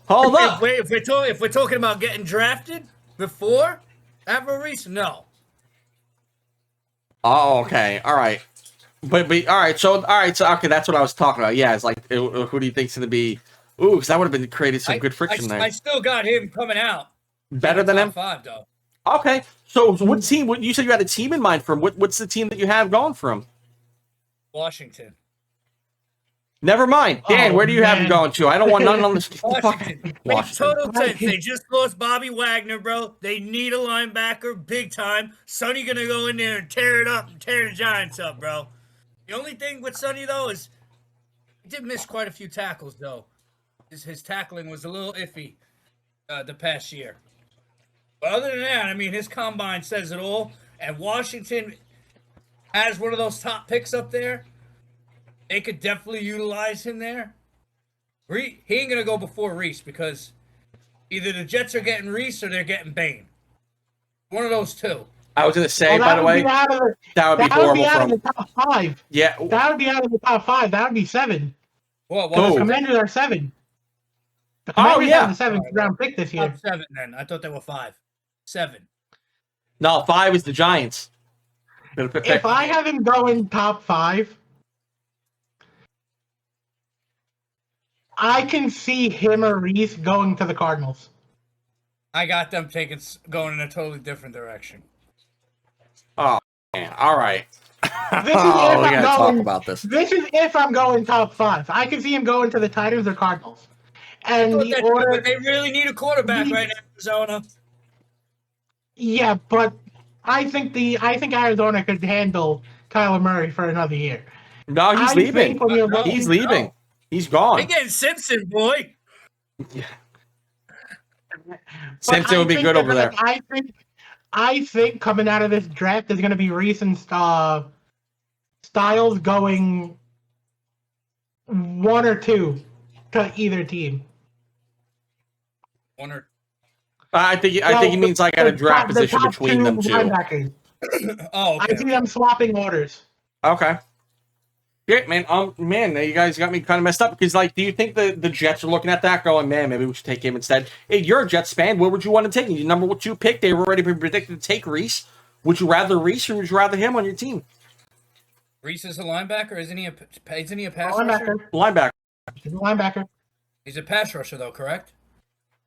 Hold up. If we're talking about getting drafted before Avril Reese, no. Oh, okay. All right. But all right. So okay, that's what I was talking about. Yeah, it's like, who do you think's going to be? Ooh, because that would have been created some good friction there. I still got him coming out. Better than him? 5, though. Okay. So what team? You said you had a team in mind for him. What's the team that you have going for him? Washington. Never mind. Dan, where do you have him going to? I don't want none on this. Washington. Makes total sense. They just lost Bobby Wagner, bro. They need a linebacker big time. Sonny going to go in there and tear it up and tear the Giants up, bro. The only thing with Sonny, though, is he did miss quite a few tackles, though. His tackling was a little iffy the past year. But other than that, I mean, his combine says it all. And Washington has one of those top picks up there. They could definitely utilize him there. He ain't going to go before Reese, because either the Jets are getting Reese or they're getting Bain. One of those two. I was going to say, by the way, that would be horrible out from of the top 5. Yeah. That would be out of the top 5. That would be 7. Well, the Commanders are 7. The Commanders have the 7th round pick this year. 7 then. I thought they were 5. 7. No, 5 is the Giants. If I have him going top 5, I can see him or Reese going to the Cardinals. I got them going in a totally different direction. Oh, man. All right. We gotta talk about this. This is if I'm going top 5. I can see him going to the Titans or Cardinals. And but they really need a quarterback right now, Arizona. Yeah, but I think Arizona could handle Kyler Murray for another year. No, he's leaving. He's leaving. He's gone. They getting Simpson, boy. Yeah. Simpson would be good over there. I think coming out of this draft is going to be Reese and Styles going 1 or 2 to either team. I think he means like at a draft position between them two. Oh, okay. I see them swapping orders. Okay. Great, man. Man, you guys got me kind of messed up, because, like, do you think the Jets are looking at that going, man, maybe we should take him instead? Hey, you're a Jets fan. What would you want to take? Your number 2 pick. They've already been predicted to take Reese. Would you rather Reese, or would you rather him on your team? Reese is a linebacker. Isn't he a pass rusher? Linebacker. He's a linebacker. He's a pass rusher, though, correct?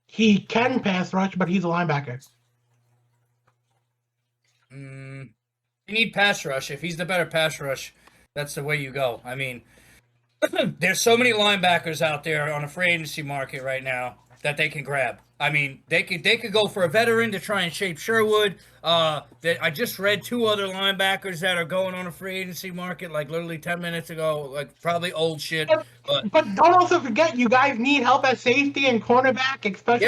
He can pass rush, but he's a linebacker. You need pass rush. If he's the better pass rush, that's the way you go. I mean, there's so many linebackers out there on a free agency market right now that they can grab. I mean, they could go for a veteran to try and shape Sherwood. I just read 2 other linebackers that are going on a free agency market like literally 10 minutes ago, like probably old shit. But don't also forget, you guys need help at safety and cornerback, especially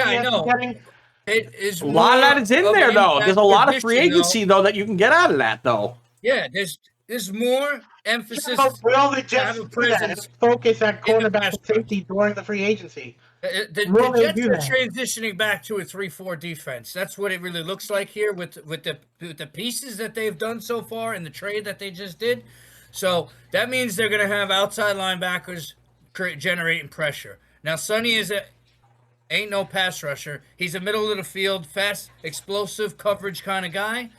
It is a lot of that is in there, though. There's a lot of free agency, though, that you can get out of that, though. Yeah, there's there's more emphasis Will the to have Jets a do that presence and focus at in the cornerback pass and safety during the free agency? The Will they Jets do are that? transitioning back to a 3-4 defense. That's what it really looks like here with the pieces that they've done so far and the trade that they just did. So that means they're going to have outside linebackers generating pressure. Now, Sonny ain't no pass rusher. He's a middle of the field, fast, explosive coverage kind of guy.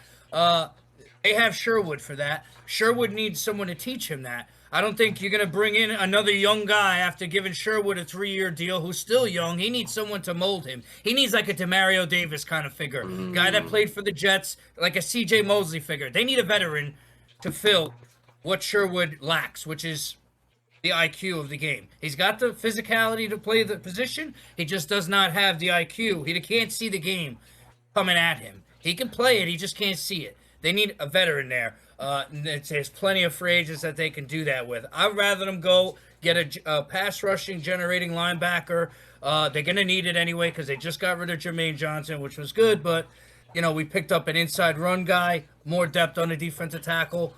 They have Sherwood for that. Sherwood needs someone to teach him that. I don't think you're going to bring in another young guy after giving Sherwood a 3-year deal who's still young. He needs someone to mold him. He needs like a Demario Davis kind of figure. Guy that played for the Jets, like a CJ Mosley figure. They need a veteran to fill what Sherwood lacks, which is the IQ of the game. He's got the physicality to play the position. He just does not have the IQ. He can't see the game coming at him. He can play it. He just can't see it. They need a veteran there. There's plenty of free agents that they can do that with. I'd rather them go get a pass rushing generating linebacker. They're going to need it anyway because they just got rid of Jermaine Johnson, which was good. But, we picked up an inside run guy, more depth on the defensive tackle.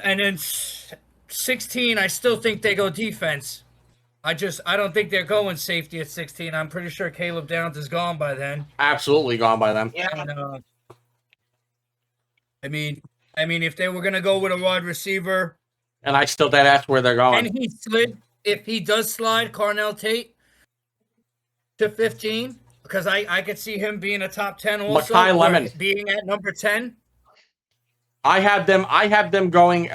And then 16, I still think they go defense. I don't think they're going safety at 16. I'm pretty sure Caleb Downs is gone by then. Absolutely gone by then. Yeah. And, I mean, if they were gonna go with a wide receiver, And I still think that's where they're going. and he slid, if he does slide Carnell Tate to 15, because I could see him being a top 10 also, Makai or Lemon. being at number 10. I have them going.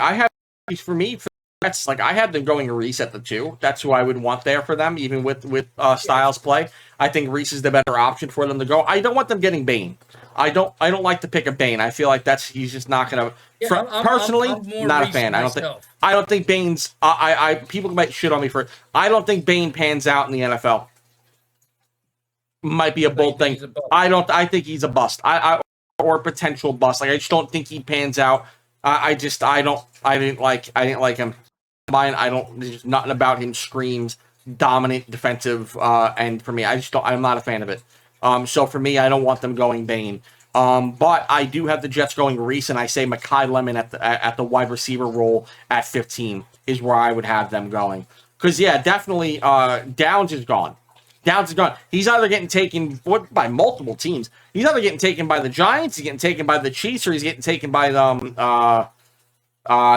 For me, for that's like I have them going Reese at the 2. That's who I would want there for them, even with Styles play. I think Reese is the better option for them to go. I don't want them getting Bain. I don't like the pick of Bain. I feel like he's just not gonna. Personally, I'm more not a Reese fan. myself. I don't think Bain's. People might shit on me for it. I don't think Bain pans out in the NFL. Might be a bold thing. I think he's a bust. Or a potential bust. Like I just don't think he pans out. I didn't like him. There's just nothing about him screams dominant defensive end for me. I'm not a fan of it. So for me, I don't want them going Bain. But I do have the Jets going Reese, and I say Makai Lemon at the wide receiver role at 15 is where I would have them going. Because yeah, definitely Downs is gone. Downs is gone. He's either getting taken by multiple teams. He's either getting taken by the Giants, he's getting taken by the Chiefs, or he's getting taken by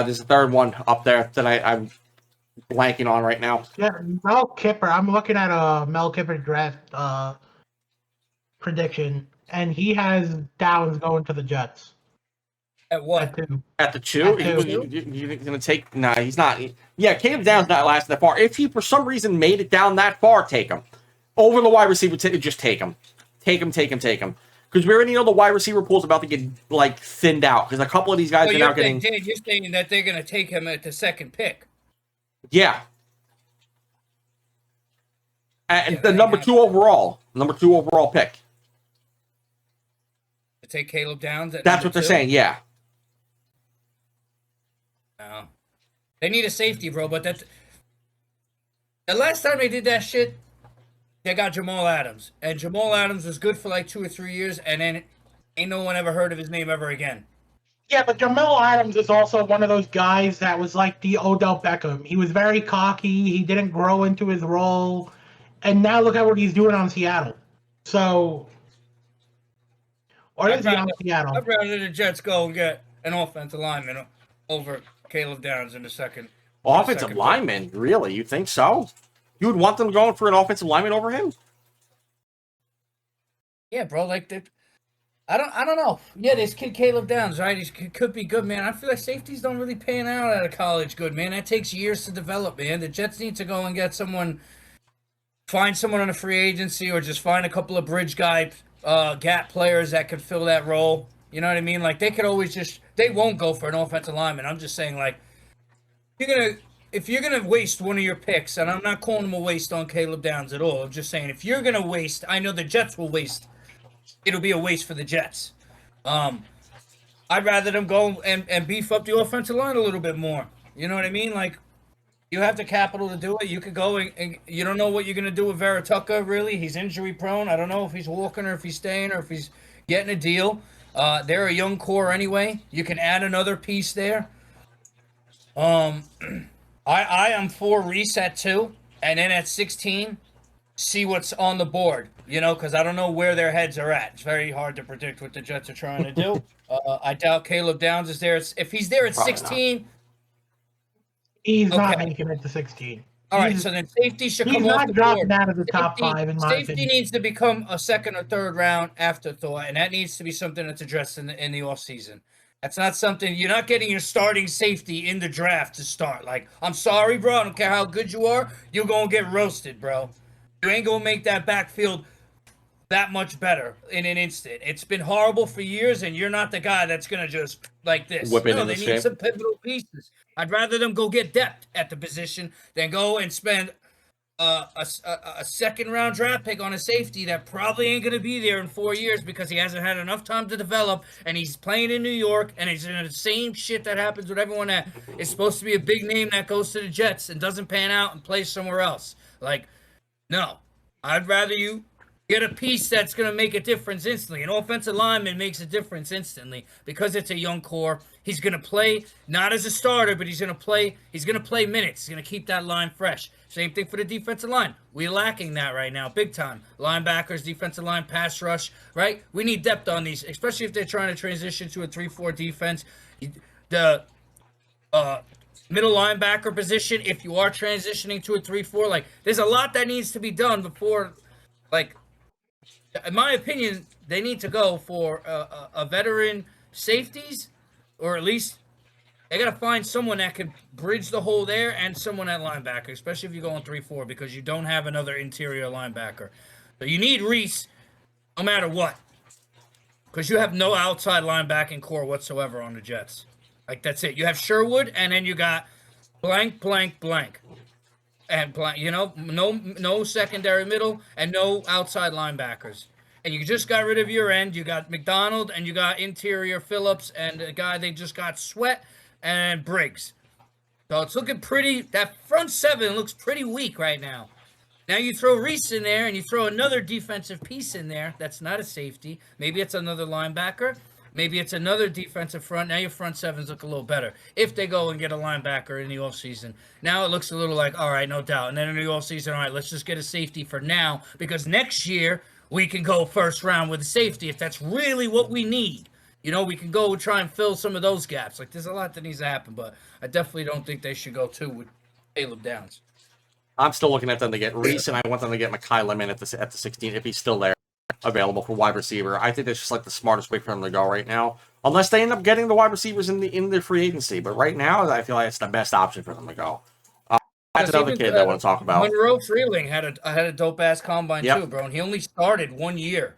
there's a third one up there that I'm blanking on right now. Yeah, Mel Kiper. I'm looking at a Mel Kiper draft prediction, and he has Downs going to the Jets. At what? At the 2? At 2. You're going to take... Nah, he's not. Yeah, Caleb Downs not lasting that far. If he, for some reason, made it down that far, take him. Over the wide receiver, just take him. Take him. Because we already know the wide receiver pool is about to get, thinned out. Because a couple of these guys are now getting... Dan, you're saying that they're going to take him at the second pick. Yeah. And the number 2 overall pick. To take Caleb Downs at That's what they're 2? saying, yeah. No. They need a safety, bro, but the last time they did that shit, they got Jamal Adams. And Jamal Adams was good for 2 or 3 years, and then ain't no one ever heard of his name ever again. Yeah, but Jamal Adams is also one of those guys that was like the Odell Beckham. He was very cocky. He didn't grow into his role. And now look at what he's doing on Seattle. So, or is he on Seattle? I'd rather the Jets go and get an offensive lineman over Caleb Downs in the second. Offensive lineman? Really? You think so? You would want them going for an offensive lineman over him? Yeah, bro. I don't know. Yeah, this kid Caleb Downs, right? He could be good, man. I feel like safeties don't really pan out out of college good, man. That takes years to develop, man. The Jets need to go and get find someone on a free agency, or just find a couple of bridge gap players that could fill that role. You know what I mean? They could always they won't go for an offensive lineman. I'm just saying, if you're gonna waste one of your picks, and I'm not calling them a waste on Caleb Downs at all. I'm just saying, if you're gonna waste, I know the Jets will waste. It'll be a waste for the Jets. I'd rather them go and beef up the offensive line a little bit more. You know what I mean? You have the capital to do it. You could go and you don't know what you're going to do with Veritucka, really. He's injury prone. I don't know if he's walking or if he's staying or if he's getting a deal. They're a young core anyway. You can add another piece there. I am for Reese at 2, and then at 16, see what's on the board. Because I don't know where their heads are at. It's very hard to predict what the Jets are trying to do. I doubt Caleb Downs is there. If he's there at Probably 16, He's not Okay. making it to 16. all right. So then safety should He's come off not the dropping board. out of the top Safety, 5 in my safety opinion. needs to become a second or third round afterthought, and that needs to be something that's addressed in the offseason. That's not something you're not getting your starting safety in the draft to start. Like, I'm sorry, bro. I don't care how good you are. You're gonna get roasted, bro. You ain't gonna make that backfield that much better in an instant. It's been horrible for years, and you're not the guy that's gonna just like this. Whip it No, in they the need shape. some pivotal pieces. I'd rather them go get depth at the position than go and spend a second round draft pick on a safety that probably ain't going to be there in 4 years because he hasn't had enough time to develop, and he's playing in New York, and he's in the same shit that happens with everyone that is supposed to be a big name that goes to the Jets and doesn't pan out and plays somewhere else. Like, no, I'd rather you get a piece that's going to make a difference instantly. An offensive lineman makes a difference instantly because it's a young core. He's going to play not as a starter, but he's going to play minutes. He's going to keep that line fresh. Same thing for the defensive line. We're lacking that right now, big time. Linebackers, defensive line, pass rush, right? We need depth on these, especially if they're trying to transition to a 3-4 defense. The middle linebacker position, if you are transitioning to a 3-4, like, there's a lot that needs to be done before, like, in my opinion, they need to go for a veteran safeties, or at least they got to find someone that can bridge the hole there and someone at linebacker, especially if you're going 3-4, because you don't have another interior linebacker. So you need Reese no matter what, because you have no outside linebacking core whatsoever on the Jets. Like, that's it. You have Sherwood, and then you got blank, blank, blank. And no secondary middle and no outside linebackers. And you just got rid of your end. You got McDonald and you got interior Phillips and a guy they just got Sweat and Briggs. So it's looking pretty. That front seven looks pretty weak right now. Now you throw Reese in there and you throw another defensive piece in there. That's not a safety. Maybe it's another linebacker. Maybe it's another defensive front. Now your front sevens look a little better. If they go and get a linebacker in the offseason. Now it looks a little like, all right, no doubt. And then in the offseason, all right, let's just get a safety for now. Because next year, we can go first round with a safety if that's really what we need. We can go and try and fill some of those gaps. Like, there's a lot that needs to happen. But I definitely don't think they should go 2 with Caleb Downs. I'm still looking at them to get Reese, and I want them to get Mekhi Lemon at the 16 if he's still there, available for wide receiver. I think that's just like the smartest way for them to go right now, unless they end up getting the wide receivers in the free agency. But right now, I feel like it's the best option for them to go. That's another kid that I want to talk about. Monroe Freeling had a dope ass combine Yep. too, bro. And he only started 1 year.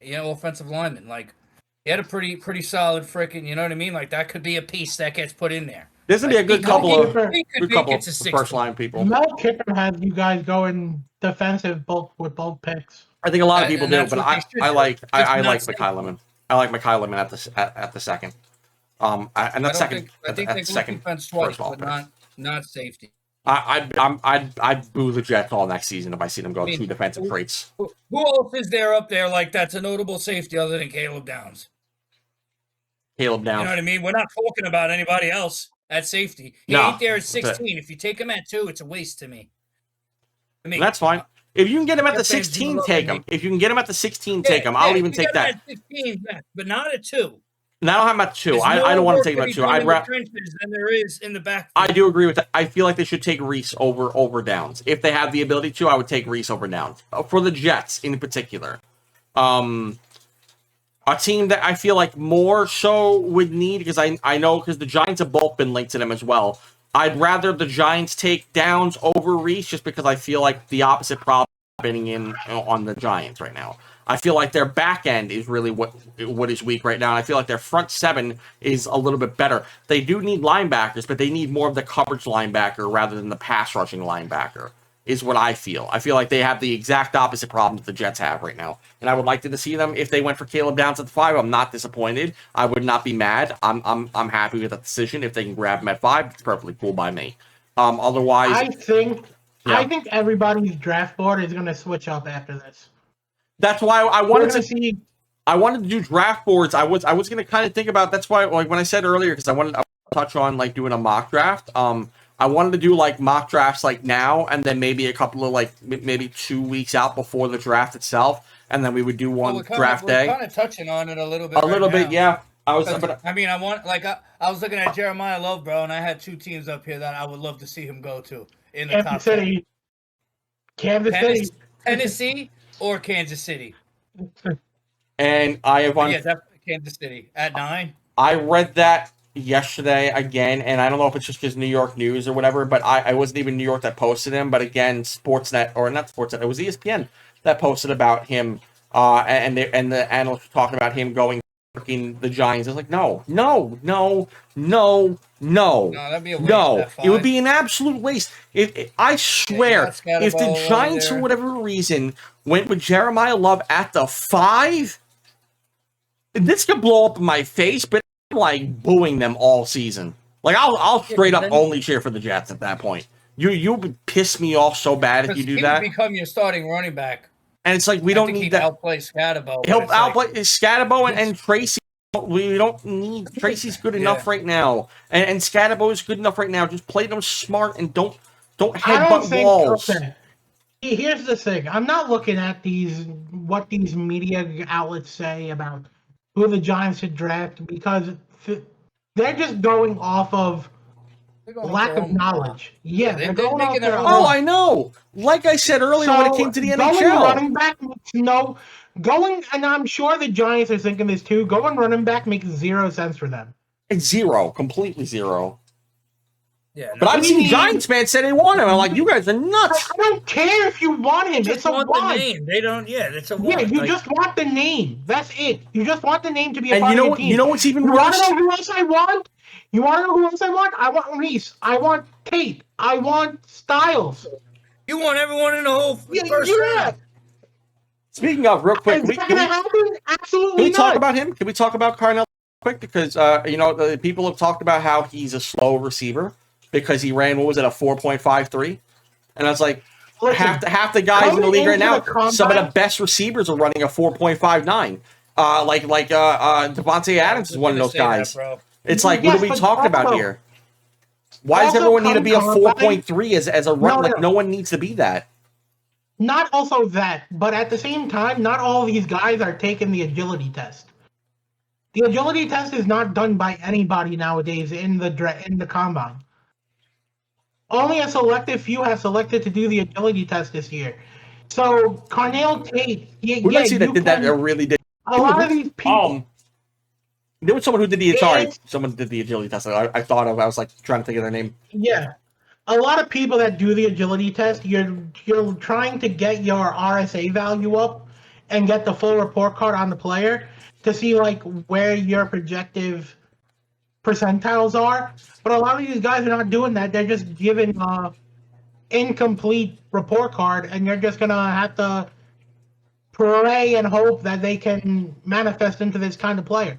Offensive lineman. Like, he had a pretty solid freaking. You know what I mean? Like, that could be a piece that gets put in there. This would be a good couple of first line people. Mel Kicker has you guys going defensive with both picks. I think a lot of people do, but I like Mekhi Lemon. I like Mekhi Lemon at the second. And that's second. I think they go defense twice, but not safety. I'd boo the Jets all next season if I see them go 2 defensive traits. Who else is there up there like that's a notable safety other than Caleb Downs? Caleb Downs. You know what I mean? We're not talking about anybody else at safety. He ain't there at 16. If you take him at 2, it's a waste to me. That's fine. If you can get him at the 16, take him. If you can get him at the 16, take him. I'll even take that. At 16, but not at 2. And I don't have him at 2. I don't want to take him at 2. I'd rather than there is in the back. I do agree with that. I feel like they should take Reese over Downs. If they have the ability to, I would take Reese over Downs. For the Jets in particular. A team that I feel like more so would need, because I know because the Giants have both been linked to them as well. I'd rather the Giants take Downs over Reese just because I feel like the opposite problem is happening on the Giants right now. I feel like their back end is really what is weak right now. And I feel like their front seven is a little bit better. They do need linebackers, but they need more of the coverage linebacker rather than the pass rushing linebacker, is what I feel. I feel like they have the exact opposite problem that the Jets have right now. And I would like to see them, if they went for Caleb Downs at the 5, I'm not disappointed. I would not be mad. I'm happy with that decision. If they can grab him at 5, it's perfectly cool by me. Otherwise, I think everybody's draft board is going to switch up after this. That's why I wanted to see. I wanted to do draft boards. I was going to kind of think about. That's why, like when I said earlier, because I wanted to touch on like doing a mock draft. I wanted to do like mock drafts like now, and then maybe a couple of like maybe 2 weeks out before the draft itself, and then we would do one draft day. We're kind of touching on it a little bit. Yeah. I was. I mean, I was looking at Jeremiah Love, bro, and I had 2 teams up here that I would love to see him go to in the top 10. Kansas City, Tennessee, or Kansas City. And I have on. Yeah, definitely Kansas City at 9. I read that yesterday again, and I don't know if it's just because New York News or whatever, but I wasn't even New York that posted him, but again, Sportsnet, or not Sportsnet, it was ESPN that posted about him, and the analysts were talking about him going freaking the Giants. I was like, no. That'd be a waste. It would be an absolute waste. I swear, if the Giants, for whatever reason, went with Jeremiah Love at the 5, this could blow up in my face, but I'm like booing them all season. Like I'll straight up only cheer for the Jets at that point. You would piss me off so bad if you do that. He would become your starting running back. And it's like we don't need that. Outplay Scatterbo. He'll outplay Scatterbo and Tracy. We don't need Tracy's good enough right now, and Scatterbo is good enough right now. Just play them smart and don't headbutt walls. Here's the thing: I'm not looking at what these media outlets say about who the Giants should draft, because they're just going off of lack of knowledge. Yeah, they're going off their own. Oh, I know. Like I said earlier, when it came to the NHL, running back makes and I'm sure the Giants are thinking this too. Going running back makes 0 sense for them. It's 0, completely 0. Yeah, but I've seen Giants fans say they want him. I'm like, you guys are nuts. I don't care if you want him. It's a want. The name. They don't. Yeah, it's a want. Yeah, you just want the name. That's it. You just want the name to be a part of your team. You know what's even worse? You want to know who else I want? You want to know who else I want? I want Reese. I want Tate. I want Styles. You want everyone in the whole first round. Speaking of, real quick, is that going to happen? Absolutely Can we talk about him? Can we talk about Carnell quick? Because, the people have talked about how he's a slow receiver because he ran, a 4.53? And I was like, half the guys in the league right now, some of the best receivers are running a 4.59. Devontae Adams is one of those guys. It's like, what are we talking about here? Why does everyone need to be a 4.3 as a run? Like, no one needs to be that. Not also that, but at the same time, not all these guys are taking the agility test. The agility test is not done by anybody nowadays in the combine. Only a selective few have selected to do the agility test this year. So Carnell Tate, really did. A lot of these people. There was someone who did someone did the agility test. I thought of. I was like trying to think of their name. Yeah. A lot of people that do the agility test, you're trying to get your RSA value up and get the full report card on the player to see like where your projective percentiles are. But a lot of these guys are not doing that. They're just giving incomplete report card, and you're just gonna have to pray and hope that they can manifest into this kind of player.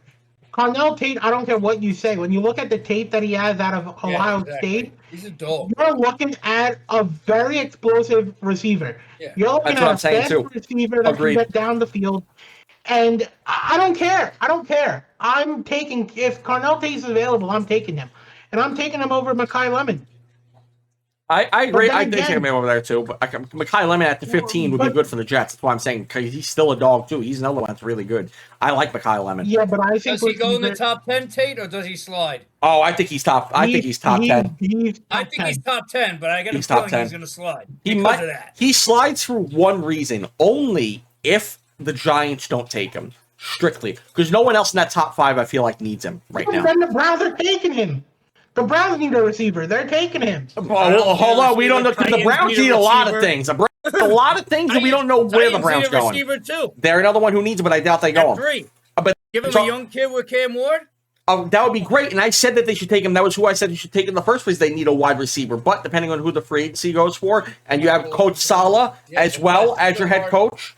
Carnell Tate, I don't care what you say. When you look at the tape that he has out of Ohio State, he's a dog. You're looking at a very explosive receiver. Yeah. You're looking at a best receiver that can get down the field. And I don't care. I'm taking, if Carnell Tate is available, I'm taking him. And I'm taking him over Mekhi Lemon. I agree. I think him over there too. But Mekhi Lemon at the 15 would be good for the Jets. That's why I'm saying, because he's still a dog too. He's another one that's really good. I like Mekhi Lemon. Yeah, but I think does he go in the top 10, Tate, or does he slide? Oh, I think he's top. I think he's top 10. I think he's top 10, but I got a feeling he's going to slide. He slides for one reason: only if the Giants don't take him strictly, because no one else in that top 5 I feel like needs him right now. Then the Browns are taking him. The Browns need a receiver. They're taking him. Well, hold on. We don't know, because the Browns need a lot of things. A lot of things, and we don't know where the Browns going. They're another one who needs him, but I doubt they go him. But give him a young kid with Cam Ward. That would be great, and I said that they should take him. That was who I said you should take in the first place. They need a wide receiver, but depending on who the free agency goes for, and you have Coach Saleh as well as your head coach,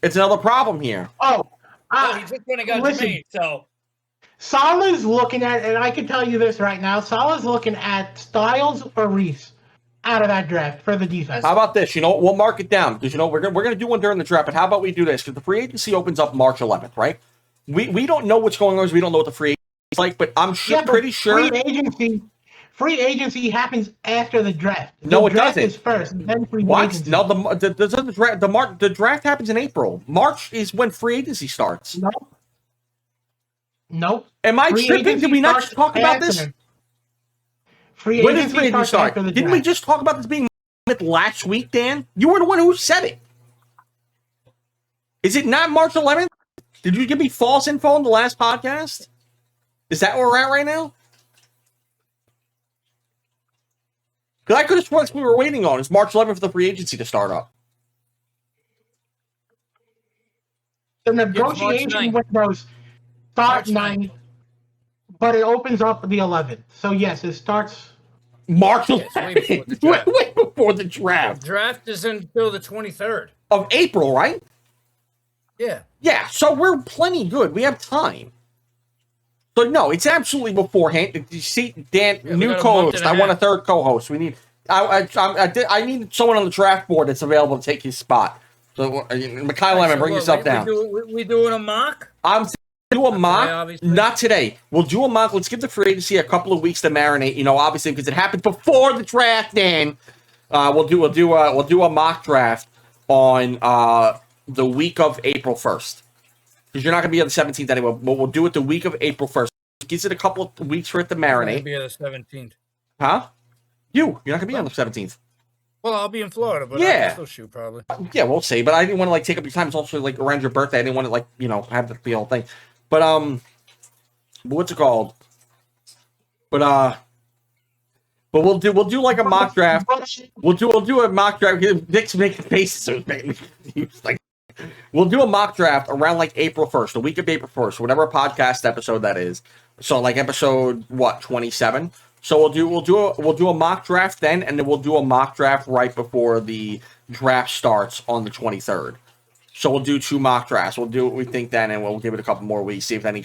it's another problem here. He just went and got Jermaine, so. Saleh's looking at, and I can tell you this right now, Saleh's looking at Styles or Reese. out of that draft for the defense. How about this? You know, we'll mark it down because, you know, we're gonna do one during the draft. But how about we do this? Because the free agency opens up March 11th, right? We don't know what's going on. We don't know what the free agency is like, but I'm pretty sure. Free agency happens after the draft. No, it doesn't. Is first, then free What? agency. No, the draft happens in April. March is when free agency starts. Nope. Am I tripping? Did we not talk about this? When did free agency start? Didn't we just talk about this being last week, Dan? You were the one who said it. Is it not March 11th? Did you give me false info on the last podcast? Is that where we're at right now? Because I could have sworn we were waiting on. It's March 11th for the free agency to start up. The negotiation windows start 9th, but it opens up the 11th. So, yes, it starts March 11th. Way before the draft. The draft is until the 23rd. Of April, right? Yeah. Yeah, so we're plenty good. We have time. So, no, it's absolutely beforehand. You see, Dan, new co-host. I want a third co-host. We need... I need someone on the draft board that's available to take his spot. So, Mikhail Lemon, bring yourself down. We doing a mock? I'm do a mock. Not today. We'll do a mock. Let's give the free agency a couple of weeks to marinate. You know, obviously because it happens before the draft. Dan, we'll do a mock draft on the week of April 1st. Because you're not going to be on the 17th anyway. But we'll do it the week of April 1st. It gives it a couple of weeks for it to marinate. I'll be on the 17th. Huh? You're not going to be on the 17th. Well, I'll be in Florida, but yeah. I can still shoot probably. Yeah, we'll see. But I didn't want to take up your time. It's also around your birthday. I didn't want to have the whole thing. But what's it called? But we'll do like a mock draft. We'll do a mock draft. Nick's making faces. So we'll do a mock draft around April 1st, the week of April 1st, whatever podcast episode that is. So episode 27. So we'll do a mock draft then, and then we'll do a mock draft right before the draft starts on the 23rd. So we'll do 2 mock drafts. We'll do what we think then, and we'll give it a couple more weeks, see if any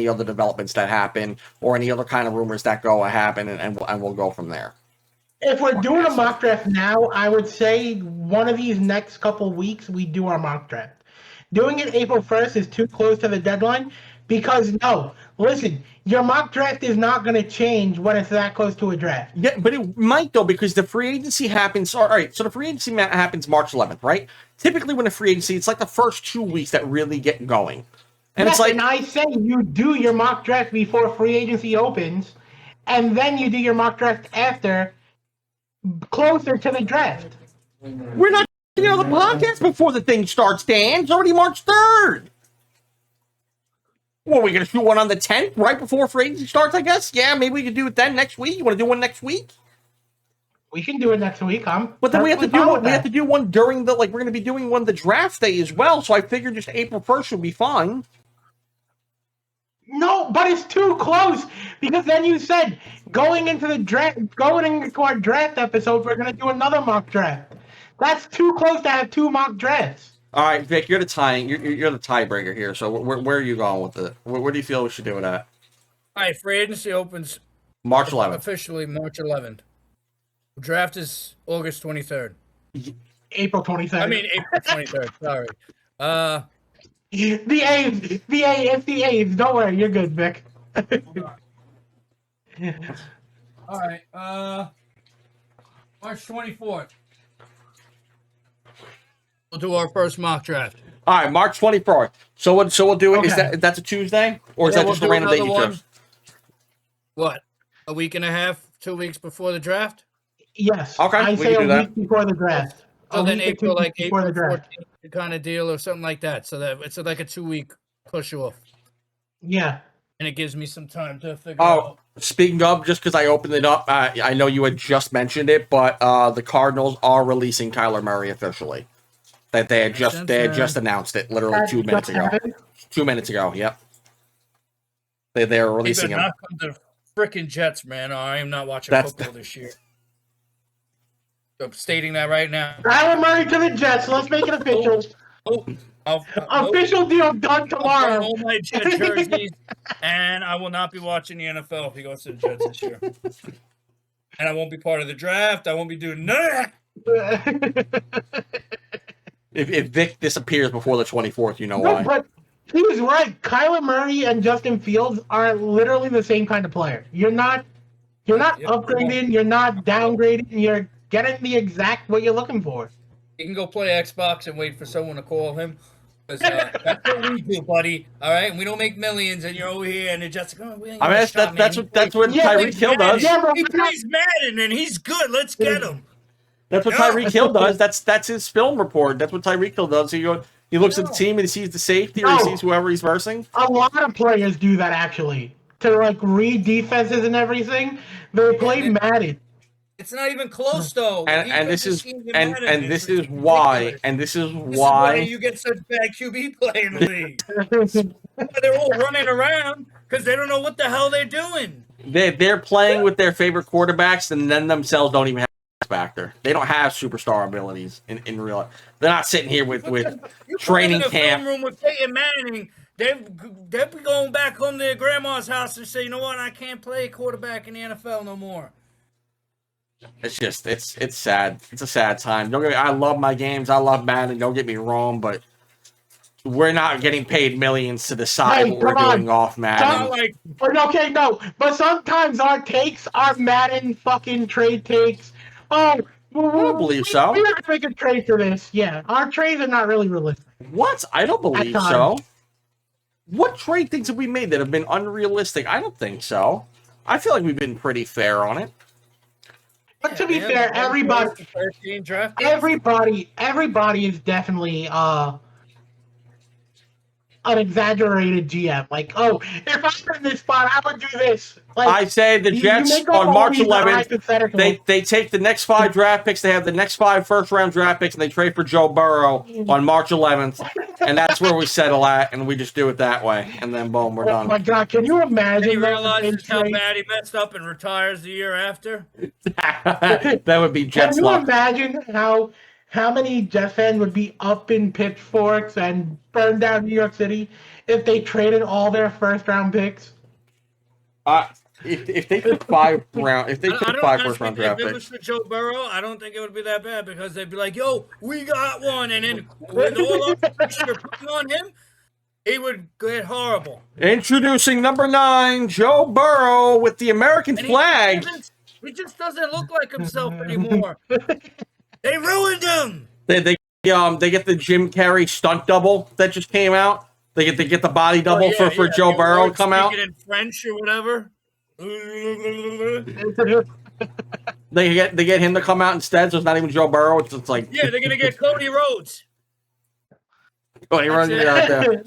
other developments that happen or any other kind of rumors that happen, and we'll go from there. If we're doing a mock draft now, I would say one of these next couple weeks we do our mock draft. Doing it April 1st is too close to the deadline because listen, your mock draft is not going to change when it's that close to a draft. Yeah, but it might though because the free agency happens. All right, so the free agency happens March 11th, right? Typically, when the free agency, it's the first 2 weeks that really get going, and yes, and I say you do your mock draft before free agency opens, and then you do your mock draft after, closer to the draft. We're not doing the podcast before the thing starts, Dan. It's already March 3rd. Well, we're going to shoot one on the 10th, right before free agency starts, I guess? Yeah, maybe we could do it then next week. You want to do one next week? We can do it next week. But then we have to do one during the, we're going to be doing one the draft day as well, so I figured just April 1st would be fine. No, but it's too close, because then you said, going into our draft episode, we're going to do another mock draft. That's too close to have 2 mock drafts. All right, Vic, you're the tiebreaker here. So where are you going with it? Where do you feel we should do it at? All right, free agency opens March 11th. Officially March 11th. Draft is August 23rd. April 23rd. I mean April 23rd. Sorry. The A's. Don't worry, you're good, Vic. All right. March 24th. We'll do our first mock draft. All right, March 24th. So we'll do it. Okay. That's a Tuesday, or is that just a random date you chose? What? A week and a half, 2 weeks before the draft? Yes. Okay. I say a week before the draft. So then April 14th kind of deal or something like that. So that it's like a 2-week push off. Yeah. And it gives me some time to figure out. Speaking of, just because I opened it up, I know you had just mentioned it, but the Cardinals are releasing Kyler Murray officially. That they had just announced it literally 2 minutes ago. 2 minutes ago, yep. They're releasing him. Not come to the freaking Jets, man. I am not watching football this year. I'm stating that right now. Kyler Murray to the Jets. Let's make it official. Official deal done tomorrow. All my Jet jerseys, and I will not be watching the NFL if he goes to the Jets this year. And I won't be part of the draft. I won't be doing none of that. If Vic disappears before the 24th, you know No, why. but he was right. Kyler Murray and Justin Fields are literally the same kind of player. You're not upgrading, you're not downgrading, you're getting the exact what you're looking for. He can go play Xbox and wait for someone to call him. Because that's what we do, buddy. All right, and we don't make millions, and you're over here, and it's just like, oh, we ain't I mean, that's what Tyreek Hill does. Yeah, He plays Madden, and he's good. Let's get him. That's what Tyreek Hill does. That's his film report. That's what Tyreek Hill does. He looks at the team and he sees the safety or he sees whoever he's versing. A lot of players do that actually. To like read defenses and everything, they play Madden. It's not even close though. And this is why you get such bad QB play in the league. They're all running around because they don't know what the hell they're doing. They're playing with their favorite quarterbacks and then themselves don't even have a factor. They don't have superstar abilities in real life. They're not sitting here with training camp. Film room with Peyton Manning. They'll be going back home to their grandma's house and say, you know what, I can't play quarterback in the NFL no more. It's just it's sad. It's a sad time. Don't get me, I love my games. I love Madden. Don't get me wrong, but we're not getting paid millions to decide what we're doing off Madden. Okay, no, but sometimes our takes are Madden fucking trade takes. Oh, I don't believe so. We're gonna make a trade for this. Yeah, our trades are not really realistic. What? I don't believe so. What trade things have we made that have been unrealistic? I don't think so. I feel like we've been pretty fair on it. But to be fair, everybody is definitely an exaggerated GM. Like, oh, if I'm in this spot, I would do this. Like, I say the Jets on March 11th, they take the next 5 draft picks. They have the next 5 first-round draft picks, and they trade for Joe Burrow on March 11th. And that's where we settle at, and we just do it that way. And then, boom, we're done. Oh, my God. Can you imagine? He realizes how bad he messed up and retires the year after? That would be Jets luck. Can you imagine how many Jets fans would be up in pitchforks and burn down New York City if they traded all their first-round picks? If they took 5 first round draft picks. If it was for Joe Burrow, I don't think it would be that bad because they'd be like, "Yo, we got one," and then with all the pressure putting on him, he would get horrible. Introducing number 9, Joe Burrow with the American flag. He just doesn't look like himself anymore. They ruined him. They get the Jim Carrey stunt double that just came out. They get the body double for Joe Burrow to come out. In French or whatever. They get him to come out instead, so it's not even Joe Burrow. It's like they're gonna get Cody Rhodes. Cody Rhodes out there.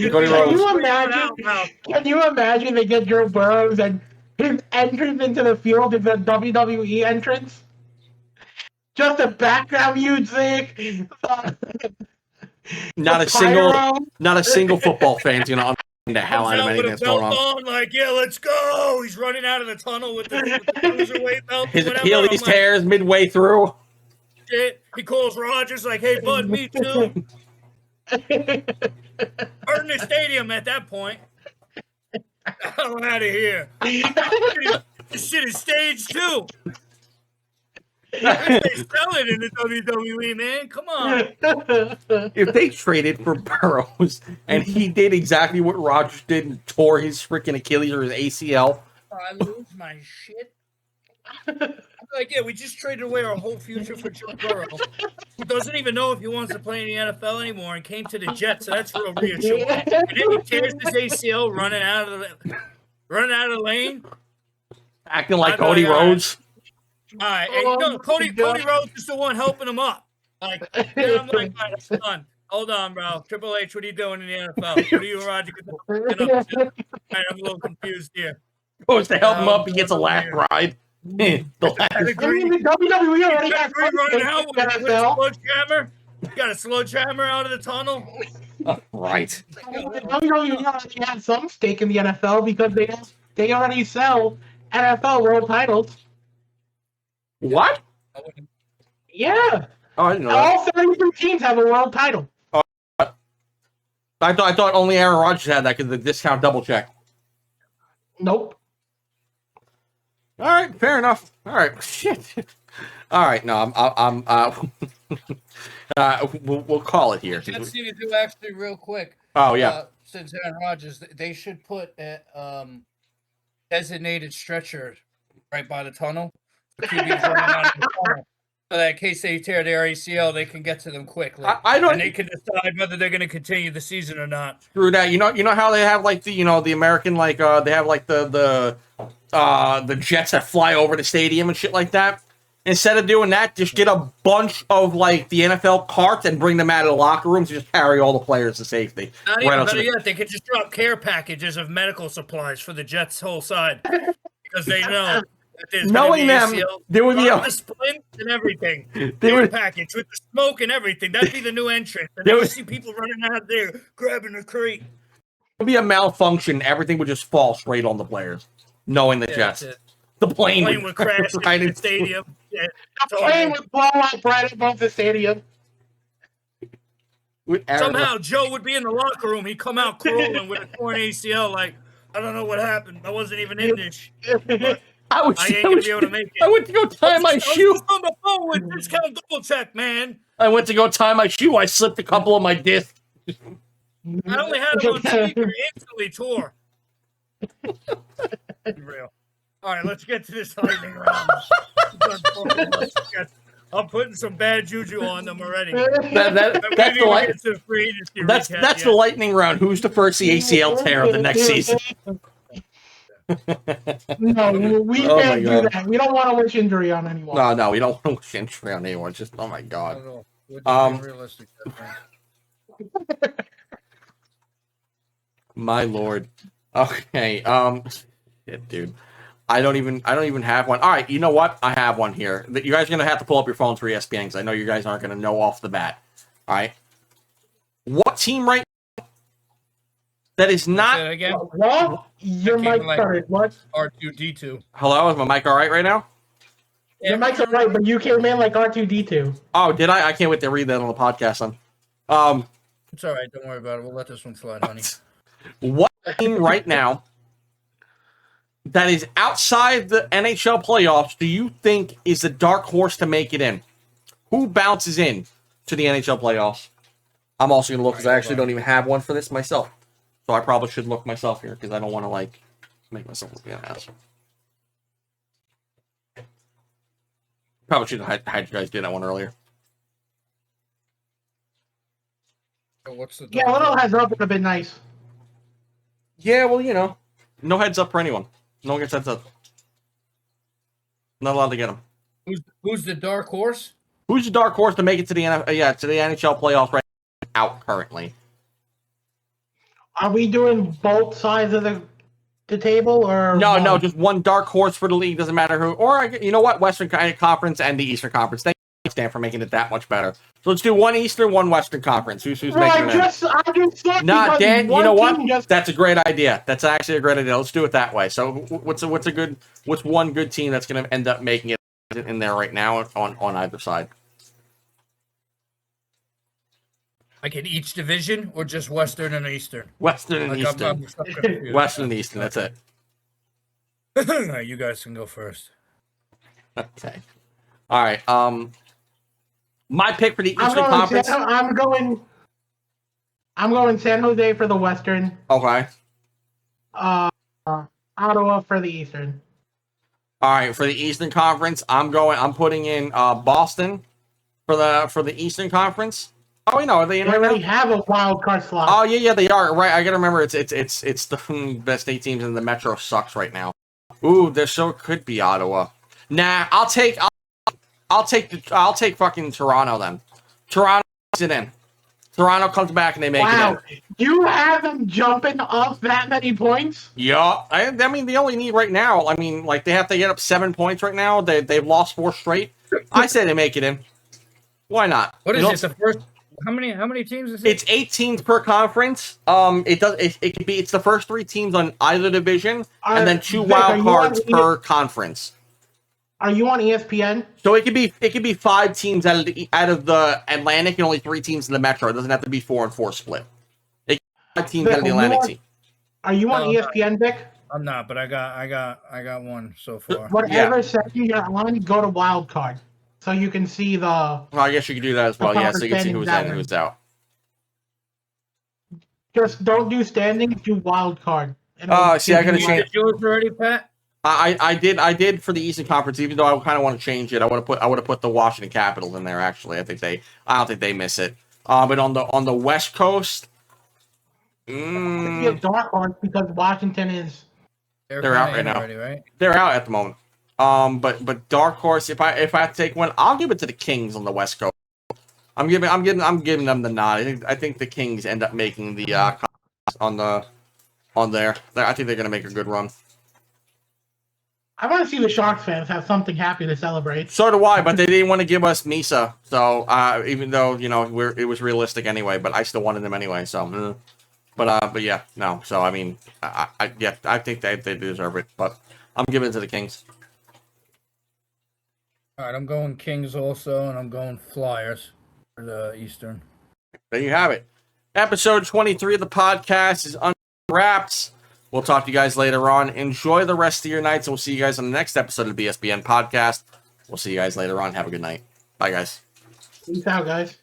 Cody Rhodes. Can you imagine they get Joe Burrows and his entrance into the field is a WWE entrance? Just a background music. Not a single football fan's gonna understand the hell out of anything that's going on. Like, yeah, let's go. He's running out of the tunnel with the cruiserweight belt. His Achilles tears midway through. Shit. He calls Rogers like, "Hey, bud, me too." Burn the stadium at that point. Hell out of here. This shit is staged too. They sell it in the WWE, man. Come on. If they traded for Burrows and he did exactly what Rodgers did and tore his freaking Achilles or his ACL, I lose my shit. Like, yeah, we just traded away our whole future for Joe Burrow, who doesn't even know if he wants to play in the NFL anymore, and came to the Jets. So that's real reassuring. And then he tears his ACL running out of the lane, acting like Cody Rhodes. All right, and Cody Rhodes is the one helping him up. Like, I'm like, hold on. Hold on, bro. Triple H, what are you doing in the NFL? What are you and Roger doing? Right, I'm a little confused here. Goes to help him up, he gets a laugh ride. The WWE already has sledgehammer. Got a sledgehammer out of the tunnel. Right. WWE already has some stake in the NFL because they already sell NFL world titles. What? Yeah. Oh, I didn't know all 32 teams have a world title. I thought only Aaron Rodgers had that because the discount double check. Nope. All right, fair enough. All right, shit. All right, no, we'll call it here. The Jets need to do actually real quick. Oh yeah. Since Aaron Rodgers, they should put a designated stretcher right by the tunnel. The QB's running out of the tunnel. So that in case they tear their ACL, they can get to them quickly. I don't. And they can decide whether they're going to continue the season or not. Screw that. You know how they have like the American they have like the jets that fly over the stadium and shit like that. Instead of doing that, just get a bunch of like the NFL carts and bring them out of the locker rooms to just carry all the players to safety. Not even better yet, they could just drop care packages of medical supplies for the Jets' whole side because they know. Knowing them, there would be a splint and everything. They would package with the smoke and everything. That'd be the new entrance. And then you see people running out there grabbing a crate. It would be a malfunction. Everything would just fall straight on the players. Knowing the Jets, the plane would crash right in the stadium. Yeah, the plane would blow up right above the stadium. Somehow Joe would be in the locker room. He'd come out crawling with a torn ACL. Like, I don't know what happened. I wasn't even in this. I ain't gonna be able to make it. I went to go tie my shoe. I was on the phone with Discount Double Check, man. I went to go tie my shoe. I slipped a couple of my discs. I only had it on speaker. Instantly tore. Real. All right, let's get to this lightning round. I'm putting some bad juju on them already. That's the lightning round. Who's the first ACL tear of the next season? No, we can't do that. We don't want to wish injury on anyone. No, we don't want to wish injury on anyone. Just oh my god. Realistic. My lord. Okay. Shit, dude. I don't even have one. All right, you know what? I have one here. You guys are gonna have to pull up your phones for ESPN because I know you guys aren't gonna know off the bat. All right. What team right that is not again? What? Your mic started. What? R2D2. Hello, is my mic all right now? Your mic's all right, but you came in like R2D2. Oh, did I? I can't wait to read that on the podcast then. It's all right. Don't worry about it. We'll let this one slide, honey. What team right now that is outside the NHL playoffs do you think is the dark horse to make it in? Who bounces in to the NHL playoffs? I'm also going to look because I actually don't even have one for this myself. So I probably should look myself here because I don't want to make myself look like an ass. Probably should have had you guys do that one earlier. What's the a little heads up would have been nice. Yeah, well, no heads up for anyone. No one gets heads up. Not allowed to get them. Who's the dark horse? Who's the dark horse to make it to the NHL playoffs right out currently? Are we doing both sides of the table or no? Just one dark horse for the league. Doesn't matter who. Or you know what? Western Conference and the Eastern Conference. Thank you, Stan, for making it that much better. So let's do one Eastern, one Western Conference. Who's making it? I just said Dan. You know what? That's a great idea. That's actually a great idea. Let's do it that way. So what's one good team that's going to end up making it in there right now on either side? Like in each division, or just Western and Eastern? Western and Eastern. Western and Eastern. That's it. All right, you guys can go first. Okay. All right. My pick for the Eastern Conference. I'm going San Jose for the Western. Okay. Ottawa for the Eastern. All right, for the Eastern Conference, I'm putting in Boston for the Eastern Conference. Oh, wait, no, are they in? They already have a wild card slot. Oh yeah, they are. Right, I gotta remember it's the best 8 teams in the Metro sucks right now. Ooh, there so could be Ottawa. Nah, I'll take fucking Toronto then. Toronto gets it in. Toronto comes back and they make it in. You have them jumping up that many points? Yeah, I mean they only need right now. I mean, like they have to get up 7 points right now. They've lost 4 straight. I say they make it in. Why not? What is it? The first? How many teams is it? It's 8 teams per conference. It's the first 3 teams on either division, and then 2 wild cards per conference. Are you on ESPN? So it could be 5 teams out of the Atlantic and only 3 teams in the Metro. It doesn't have to be 4-4 split. It could be 5 teams out of the Atlantic team. Are you on ESPN, Vic? I'm not, but I got one so far. Whatever section you're on, go to wild card, so you can see the. Well, I guess you could do that as well. Yeah, so you can see who's in and who's out. Just don't do standings, do wild card. See, I gotta change. Did yours already, Pat? I did for the Eastern Conference, even though I kind of want to change it. I would have put the Washington Capitals in there. Actually, I don't think they miss it. But on the West Coast, It's a dark horse because Washington is. They're out right now. Already, right? They're out at the moment. But dark horse, if I have to take one, I'll give it to the Kings on the West Coast. I'm giving them the nod. I think the Kings end up making the on there. I think they're gonna make a good run. I want to see the Sharks fans have something happy to celebrate. So do I, but they didn't want to give us Misa. So even though it was realistic anyway, but I still wanted them anyway. So, but yeah, no. So I mean, I think they deserve it, but I'm giving it to the Kings. All right, I'm going Kings also, and I'm going Flyers for the Eastern. There you have it. Episode 23 of the podcast is unwrapped. We'll talk to you guys later on. Enjoy the rest of your nights, and we'll see you guys on the next episode of the BSBN podcast. We'll see you guys later on. Have a good night. Bye, guys. Peace out, guys.